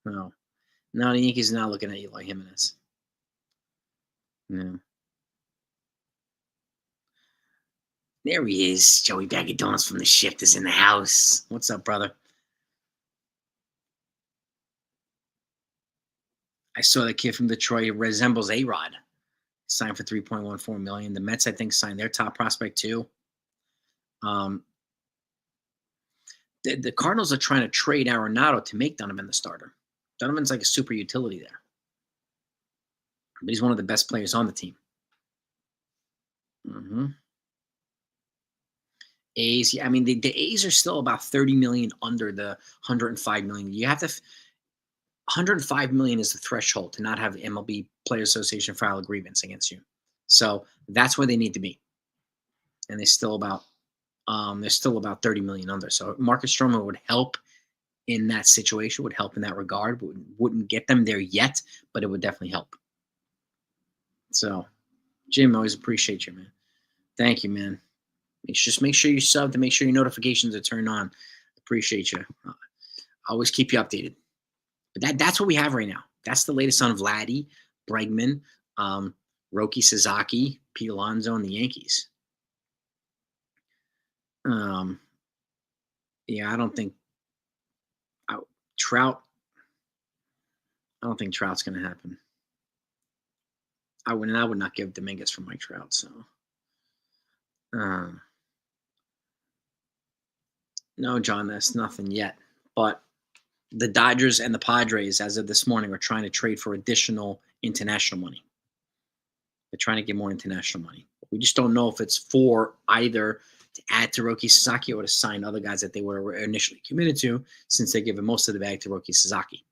No. Now the Yankees are not looking at Eloy Jimenez. No. There he is. Joey Bag of Donuts from the Shift is in the house. What's up, brother? I saw the kid from Detroit resembles A-Rod. Signed for $3.14 million. The Mets, I think, signed their top prospect too. The Cardinals are trying to trade Arenado to make Donovan the starter. Donovan's like a super utility there, but he's one of the best players on the team. Mm-hmm. A's, yeah, I mean the A's are still about 30 million under the 105 million. You have to 105 million is the threshold to not have the MLB Players Association file a grievance against you. So that's where they need to be, and they're still about 30 million under. So Marcus Stroman would help in that situation, would help in that regard. Wouldn't get them there yet, but it would definitely help. So, Jim, always appreciate you, man. Thank you, man. Just make sure you sub to make sure your notifications are turned on. Appreciate you. Always keep you updated. But that's what we have right now. That's the latest on Vladdy. Bregman, Roki Sasaki, Pete Alonso, and the Yankees. Yeah, I don't think Trout. I don't think Trout's going to happen. I would not give Dominguez for Mike Trout. So, no, John, that's nothing yet. But the Dodgers and the Padres, as of this morning, are trying to trade for additional international money. They're trying to get more international money. We just don't know if it's for either to add to Roki Sasaki or to sign other guys that they were initially committed to, since they're giving most of the bag to Roki Sasaki.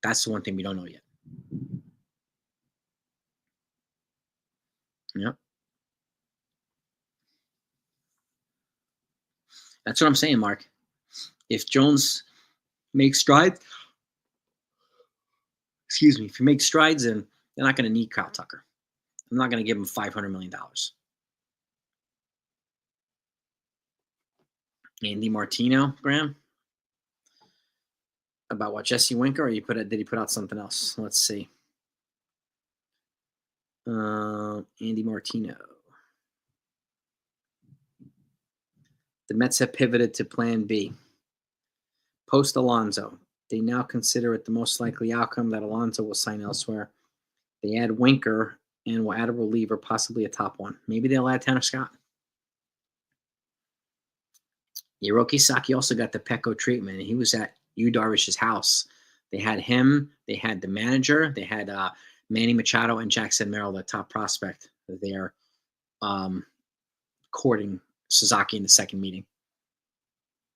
That's the one thing we don't know yet. Yep. That's what I'm saying, Mark. If Jones makes strides, if he makes strides, then they're not going to need Kyle Tucker. I'm not going to give him $500 million. Andy Martino, Graham? About what, Jesse Winker, or did he put out something else? Let's see. Andy Martino. The Mets have pivoted to Plan B. Post Alonso, they now consider it the most likely outcome that Alonso will sign elsewhere. They add Winker and will add a reliever, possibly a top one. Maybe they'll add Tanner Scott. Roki Sasaki also got the Petco treatment, and he was at Yu Darvish's house. They had him, they had the manager, they had Manny Machado and Jackson Merrill, the top prospect. They are courting Sasaki in the second meeting.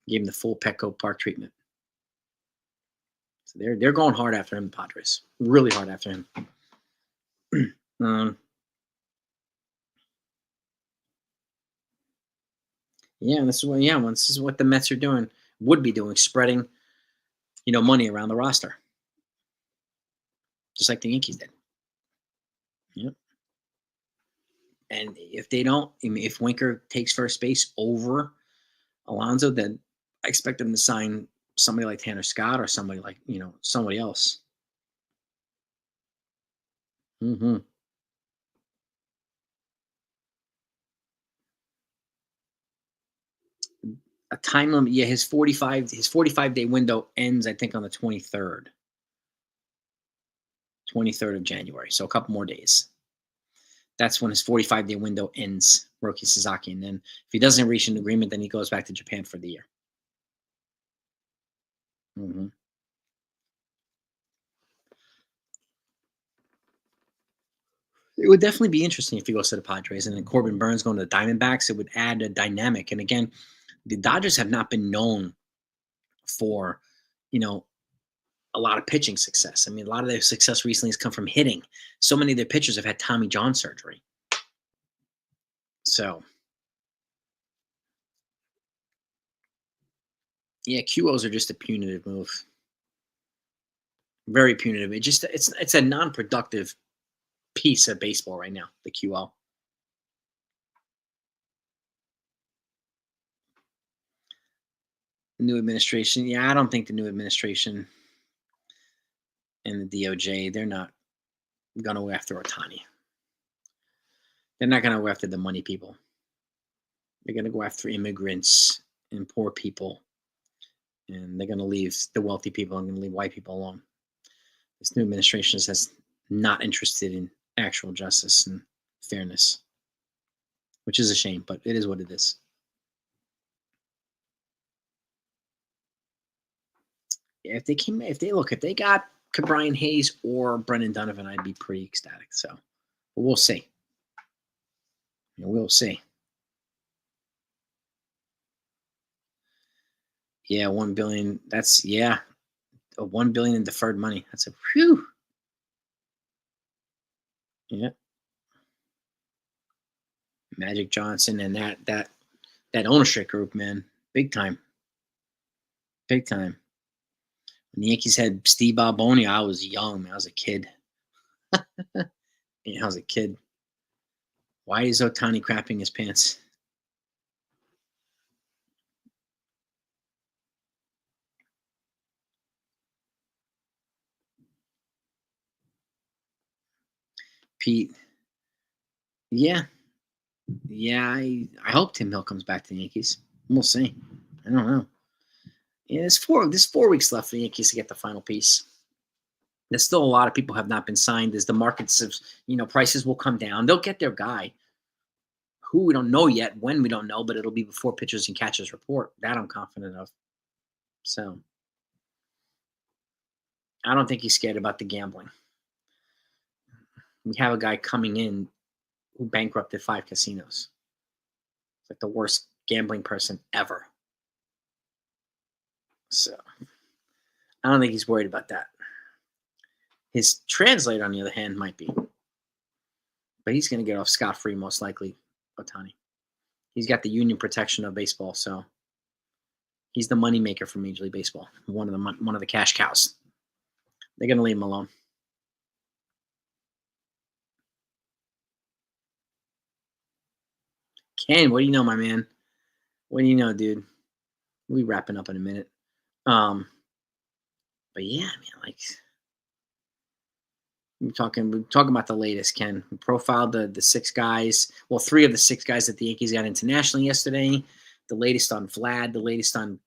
Gave him the full Petco Park treatment. So they're going hard after him, the Padres. Really hard after him. This is what the Mets are doing, would be doing, spreading, money around the roster. Just like the Yankees did. Yep. And if they don't, if Winker takes first base over Alonso, then I expect them to sign somebody like Tanner Scott or somebody like, somebody else. Mm-hmm. A time limit, his 45-day window ends, I think, on the 23rd of January. So a couple more days. That's when his 45-day window ends, Roki Sasaki. And then if he doesn't reach an agreement, then he goes back to Japan for the year. Mm-hmm. It would definitely be interesting if he goes to the Padres, and then Corbin Burns going to the Diamondbacks. It would add a dynamic. And again, the Dodgers have not been known for, a lot of pitching success. I mean, a lot of their success recently has come from hitting. So many of their pitchers have had Tommy John surgery. So, QOs are just a punitive move. Very punitive. It's a non-productive piece of baseball right now, the QO. New administration. I don't think the new administration and the DOJ, they're not going to go after Ohtani. They're not going to go after the money people. They're going to go after immigrants and poor people. And they're going to leave the wealthy people and going to leave white people alone. This new administration is not interested in actual justice and fairness, which is a shame, but it is what it is. If they got Brian Hayes or Brendan Donovan, I'd be pretty ecstatic. So, but we'll see. We'll see. Yeah, $1 billion. That's a $1 billion in deferred money. That's a whew. Yeah. Magic Johnson and that ownership group, man, big time. Big time. When the Yankees had Steve Alboni, I was young, man. I was a kid. I was a kid. Why is Ohtani crapping his pants? Pete. Yeah. Yeah, I hope Tim Hill comes back to the Yankees. We'll see. I don't know. Yeah, there's 4 weeks left for the Yankees to get the final piece. There's still a lot of people have not been signed. As the markets of prices will come down. They'll get their guy. Who we don't know yet, when we don't know, but it'll be before pitchers and catchers report. That I'm confident of. So I don't think he's scared about the gambling. We have a guy coming in who bankrupted 5 casinos. It's like the worst gambling person ever. So I don't think he's worried about that. His translator, on the other hand, might be. But he's going to get off scot-free, most likely, Ohtani. He's got the union protection of baseball, so he's the moneymaker for Major League Baseball, one of the cash cows. They're going to leave him alone. Ken, what do you know, my man? What do you know, dude? We'll be wrapping up in a minute. But yeah, man, like we're talking about the latest, Ken. We profiled the 6 guys. Well, 3 of the 6 guys that the Yankees got internationally yesterday. The latest on Vlad, the latest on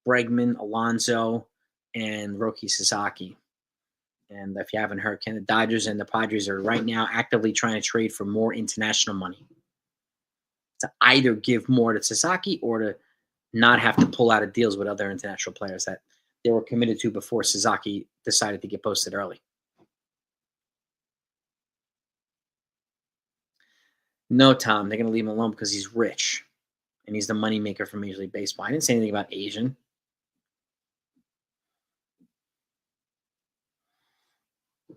Bregman, Alonso, and Roki Sasaki. And if you haven't heard, Ken, the Dodgers and the Padres are right now actively trying to trade for more international money. To either give more to Sasaki or to not have to pull out of deals with other international players that they were committed to before Sasaki decided to get posted early. No, Tom, they're going to leave him alone because he's rich and he's the moneymaker for Major League Baseball. I didn't say anything about Asian.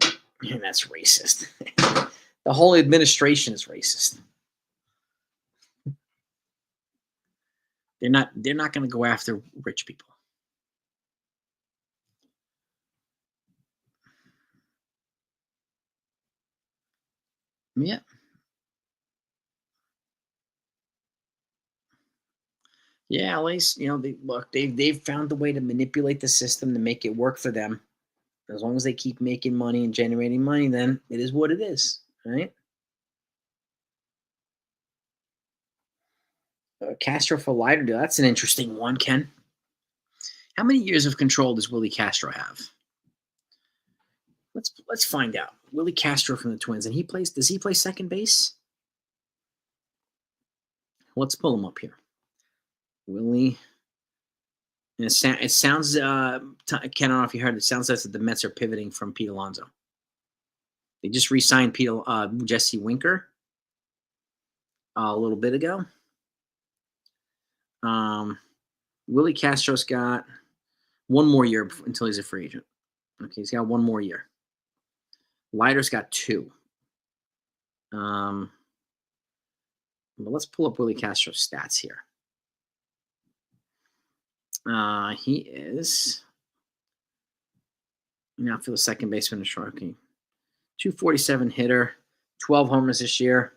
And that's racist. The whole administration is racist. They're not going to go after rich people. Yeah. Yeah, at least they've found a way to manipulate the system to make it work for them. As long as they keep making money and generating money, then it is what it is, right? Castro for Leiter deal. That's an interesting one, Ken. How many years of control does Willie Castro have? Let's find out. Willie Castro from the Twins, and does he play second base? Let's pull him up here. Willie. And it sounds, Ken, I don't know if you heard, it sounds like the Mets are pivoting from Pete Alonso. They just re-signed Jesse Winker a little bit ago. Willie Castro's got 1 more year until he's a free agent. Okay, he's got 1 more year. Leiter's got 2. But let's pull up Willie Castro's stats here. He is for the second baseman in Sharky. 247 hitter, 12 homers this year.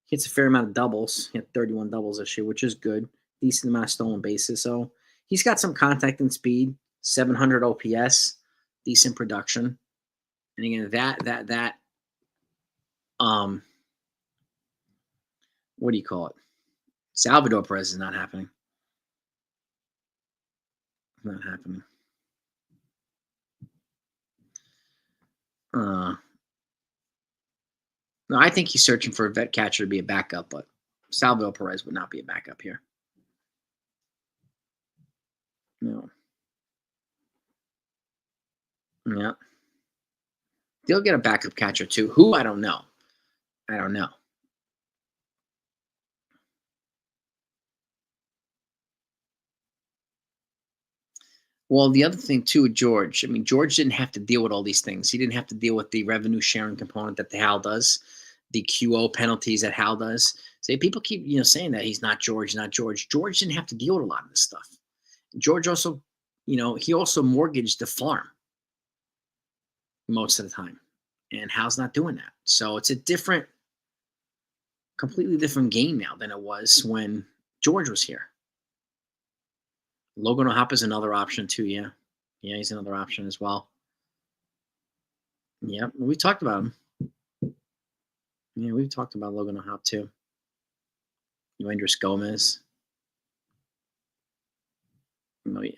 Hits a fair amount of doubles. He had 31 doubles this year, which is good. Decent amount of stolen bases. So he's got some contact and speed. 700 OPS, decent production. And again, that what do you call it? Salvador Perez is not happening. Not happening. No, I think he's searching for a vet catcher to be a backup, but Salvador Perez would not be a backup here. No. Yeah. They'll get a backup catcher too. Who? I don't know. Well, the other thing too with George, George didn't have to deal with all these things. He didn't have to deal with the revenue sharing component that the Hal does, the QO penalties that Hal does. So people keep saying that he's not George, not George. George didn't have to deal with a lot of this stuff. George also, he also mortgaged the farm most of the time, and Hal's not doing that. So it's a completely different game now than it was when George was here. Logan O'Hoppe is another option too. Yeah, he's another option as well. Yeah, we talked about him. Yeah, we've talked about Logan O'Hop too. Andres Gomez. Oh yeah.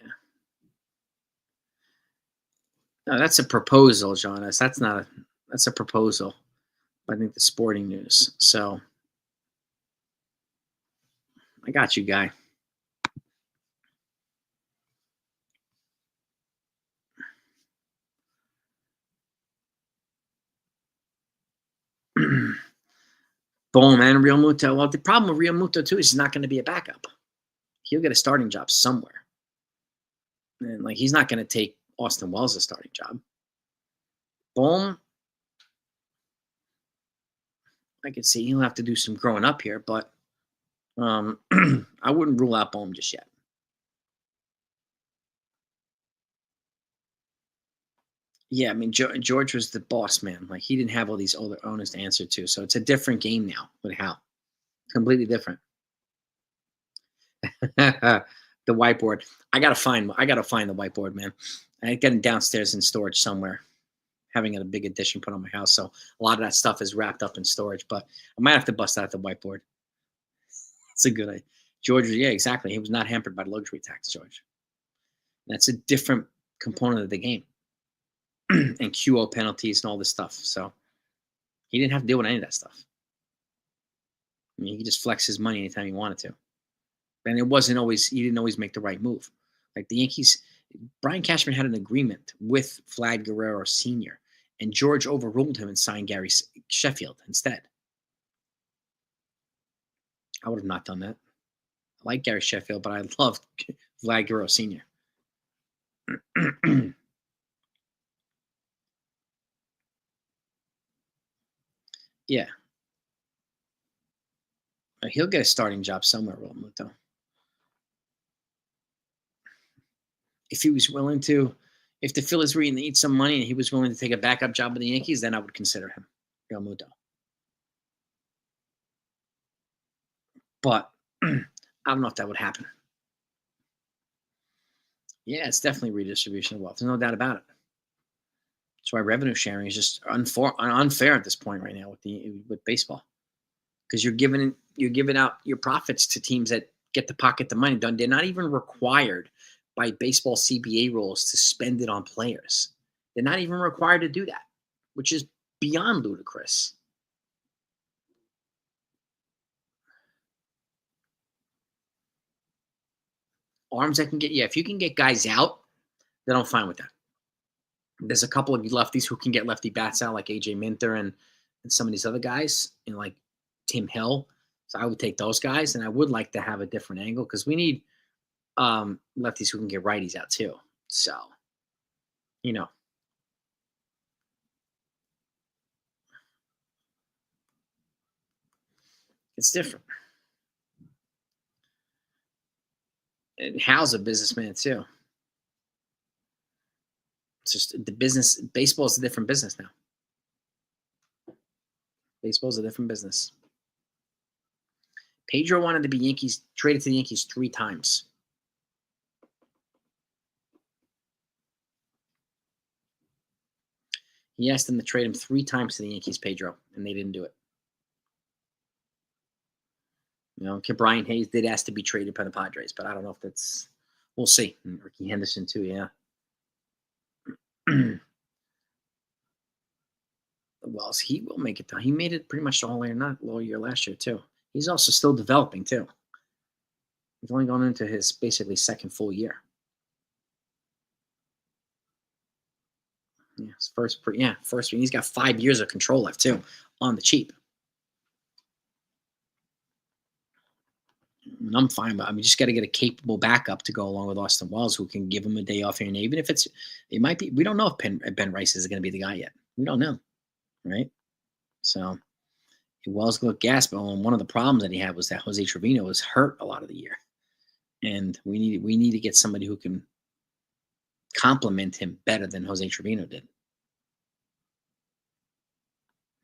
No, that's a proposal, Jonas. That's a proposal. I think the Sporting News. So I got you, guy. Boom, and Real Muto. Well, the problem with Real Muto too is he's not going to be a backup. He'll get a starting job somewhere, and like he's not going to take Austin Wells' starting job. Boom. I could see he'll have to do some growing up here, but I wouldn't rule out Bohm just yet. Yeah, I mean George was the boss man. Like he didn't have all these other owners to answer to, so it's a different game now with Hal. Completely different. The whiteboard. I gotta find the whiteboard, man. I got it downstairs in storage somewhere. Having a big addition put on my house, so a lot of that stuff is wrapped up in storage. But I might have to bust out the whiteboard. It's a good idea. George, yeah, exactly. He was not hampered by the luxury tax, George. That's a different component of the game. And QO penalties and all this stuff. So he didn't have to deal with any of that stuff. I mean, he could just flex his money anytime he wanted to. And it wasn't always, he didn't always make the right move. Like the Yankees, Brian Cashman had an agreement with Vlad Guerrero Sr., and George overruled him and signed Gary Sheffield instead. I would have not done that. I like Gary Sheffield, but I love Vlad Guerrero Sr. Yeah. He'll get a starting job somewhere, Romuto. If he was willing to, if the Phillies really need some money and he was willing to take a backup job with the Yankees, then I would consider him, Romuto. But I don't know if that would happen. Yeah, it's definitely redistribution of wealth. There's no doubt about it. That's why revenue sharing is just unfair at this point right now with baseball, because you're giving out your profits to teams that get to pocket the money. They're not even required by baseball CBA rules to spend it on players. They're not even required to do that, which is beyond ludicrous. Arms that can get, yeah, if you can get guys out, then I'm fine with that. There's a couple of lefties who can get lefty bats out, like AJ Minter and some of these other guys, and like Tim Hill. So I would take those guys, and I would like to have a different angle because we need lefties who can get righties out too. So, you know, it's different. And Hal's a businessman too. It's just the business. Baseball is a different business now. Baseball is a different business. Pedro wanted to be traded to the Yankees 3 times. He asked them to trade him 3 times to the Yankees, Pedro, and they didn't do it. You know, Brian Hayes did ask to be traded by the Padres, but I don't know if that's. We'll see. And Ricky Henderson too, yeah. Wells, he will make it though. He made it pretty much all year last year too. He's also still developing too. He's only gone into his basically second full year. Yeah, his first. He's got 5 years of control left too, on the cheap. And I'm fine, but I mean, just got to get a capable backup to go along with Austin Wells, who can give him a day off here. And even if it might be, we don't know if Ben Rice is going to be the guy yet. We don't know, right? So Wells looked gas, but one of the problems that he had was that Jose Trevino was hurt a lot of the year, and we need to get somebody who can complement him better than Jose Trevino did.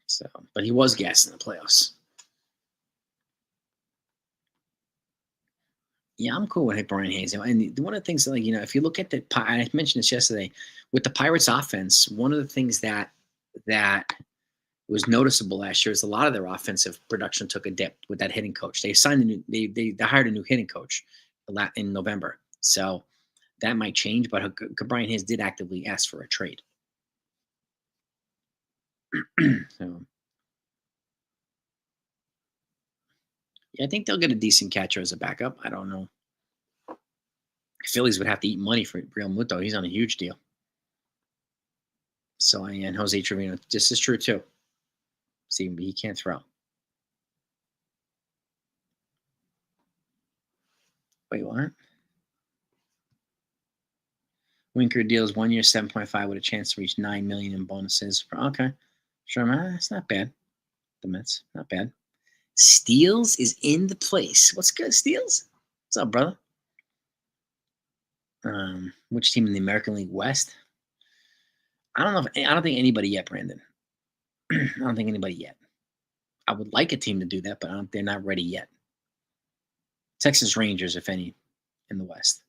So, but he was gassed in the playoffs. Yeah, I'm cool with Brian Hayes. And one of the things, like, if you look at I mentioned this yesterday, with the Pirates offense, one of the things that that was noticeable last year is a lot of their offensive production took a dip with that hitting coach. They signed a new, they hired a new hitting coach in November, so that might change. But Brian Hayes did actively ask for a trade. So yeah, I think they'll get a decent catcher as a backup. I don't know. Phillies would have to eat money for Real Muto. He's on a huge deal. So and Jose Trevino, this is true too. See, he can't throw. Wait, what? Winker deals 1 year, 7.5 with a chance to reach $9 million in bonuses. Okay, sure, man, that's not bad. The Mets, not bad. Steels is in the place. What's good, Steels? What's up, brother? Which team in the American League West? I don't know. I don't think anybody yet, Brandon. I don't think anybody yet. I would like a team to do that, but they're not ready yet. Texas Rangers, if any, in the West.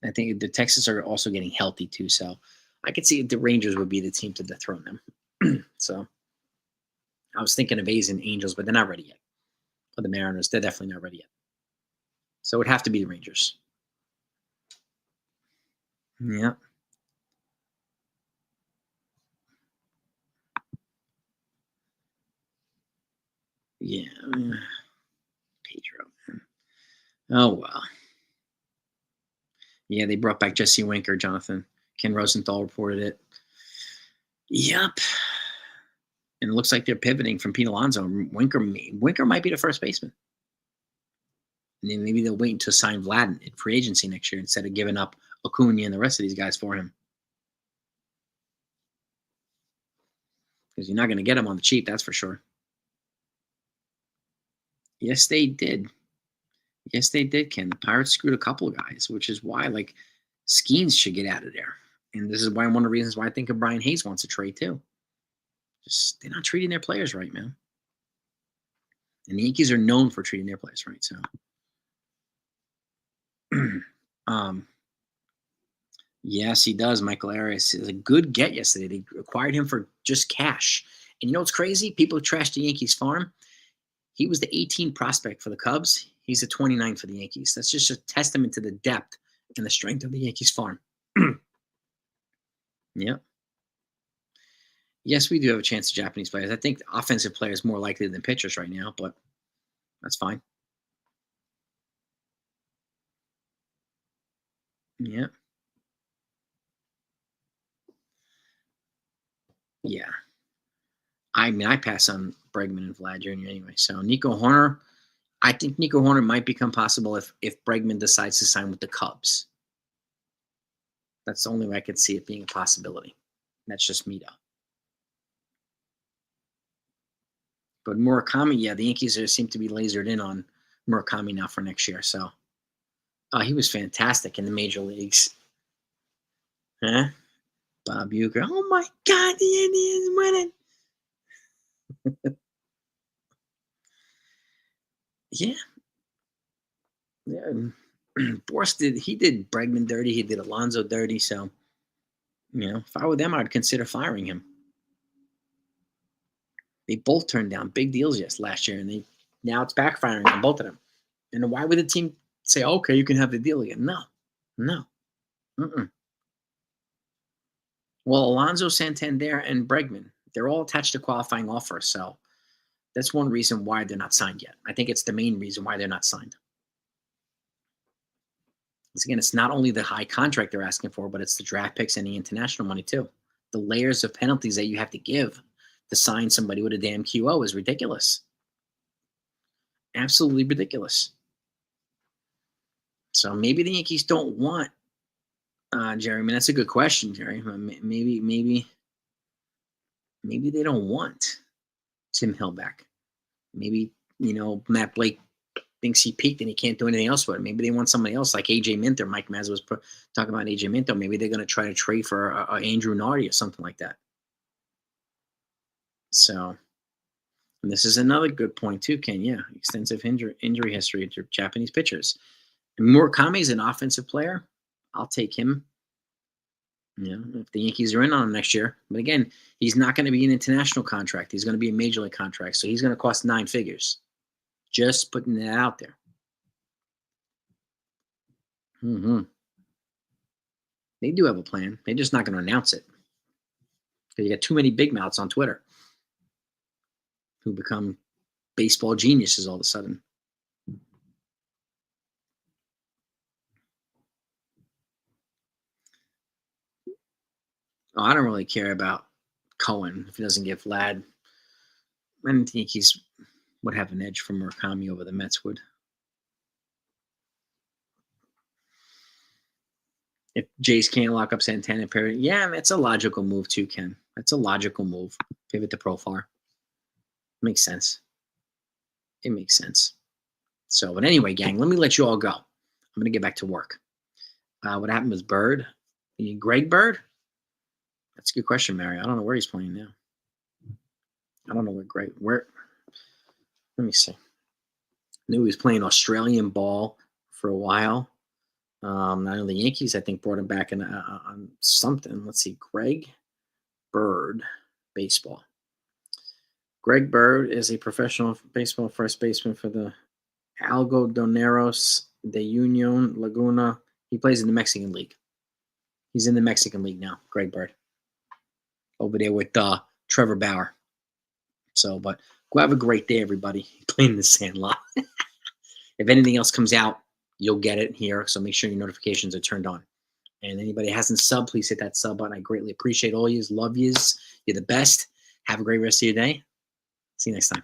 I think the Texans are also getting healthy too, so I could see the Rangers would be the team to dethrone them. So I was thinking of A's and Angels, but they're not ready yet. Or the Mariners, they're definitely not ready yet. So it would have to be the Rangers. Yeah. Yeah. Pedro. Oh, well. Yeah, they brought back Jesse Winker, Jonathan. Ken Rosenthal reported it. Yep. And it looks like they're pivoting from Pete Alonso. Winker might be the first baseman. And then maybe they'll wait to sign Vladdy in free agency next year instead of giving up Acuna and the rest of these guys for him. Because you're not going to get him on the cheap, that's for sure. Yes, they did. Yes, they did, Ken. The Pirates screwed a couple of guys, which is why, like, Skeens should get out of there. And this is why one of the reasons why I think Brian Hayes wants a trade, too. Just, they're not treating their players right, man. And the Yankees are known for treating their players right, so. Yes, he does. Michael Arias is a good get yesterday. They acquired him for just cash. And you know what's crazy? People trashed the Yankees farm. He was the 18 prospect for the Cubs. He's a 29 for the Yankees. That's just a testament to the depth and the strength of the Yankees farm. Yep. Yes, we do have a chance to Japanese players. I think offensive players more likely than pitchers right now, but that's fine. Yeah. Yeah. I mean, I pass on Bregman and Vlad Jr. anyway. So Nico Horner, I think Nico Horner might become possible if Bregman decides to sign with the Cubs. That's the only way I could see it being a possibility. That's just me, though. But Murakami, yeah, the Yankees seem to be lasered in on Murakami now for next year. So he was fantastic in the major leagues. Huh? Bob Uecker. Oh, my God, the Indians winning. Yeah. Yeah. Boras did Bregman dirty. He did Alonso dirty. So, if I were them, I'd consider firing him. They both turned down big deals last year, and now it's backfiring on both of them. And why would the team say, okay, you can have the deal again? No. Mm-mm. Well, Alonso, Santander, and Bregman, they're all attached to qualifying offers. So that's one reason why they're not signed yet. I think it's the main reason why they're not signed. Because again, it's not only the high contract they're asking for, but it's the draft picks and the international money too. The layers of penalties that you have to give to sign somebody with a damn QO is ridiculous. Absolutely ridiculous. So maybe the Yankees don't want Jerry. I mean, that's a good question, Jerry. Maybe they don't want Tim Hill back. Maybe, Matt Blake thinks he peaked and he can't do anything else with it. Maybe they want somebody else like AJ Minter. Mike Maz was talking about AJ Minter. Maybe they're going to try to trade for Andrew Nardi or something like that. So, and this is another good point too, Ken. Yeah, extensive injury history to Japanese pitchers. And Murakami is an offensive player. I'll take him. If the Yankees are in on him next year. But again, he's not going to be an international contract. He's going to be a major league contract. So he's going to cost 9 figures. Just putting that out there. They do have a plan. They're just not going to announce it. Because you got too many big mouths on Twitter who become baseball geniuses all of a sudden. Oh, I don't really care about Cohen if he doesn't get Vlad. I don't think he's would have an edge from Murakami over the Mets would. If Jays can't lock up Santana Perry, yeah, that's a logical move too, Ken. That's a logical move. Pivot to Profar. Makes sense. It makes sense. So, but anyway, gang, let me let you all go. I'm going to get back to work. What happened with Bird? Greg Bird? That's a good question, Mary. I don't know where he's playing now. I don't know where. Let me see. I knew he was playing Australian ball for a while. I know the Yankees, I think, brought him back on something. Let's see. Greg Bird, baseball. Greg Bird is a professional baseball first baseman for the Algodoneros de Union Laguna. He plays in the Mexican League. He's in the Mexican League now, Greg Bird. Over there with Trevor Bauer. So, but go have a great day, everybody. Playing the Sandlot. If anything else comes out, you'll get it here. So make sure your notifications are turned on. And anybody that hasn't subbed, please hit that sub button. I greatly appreciate all yous. Love yous. You're the best. Have a great rest of your day. See you next time.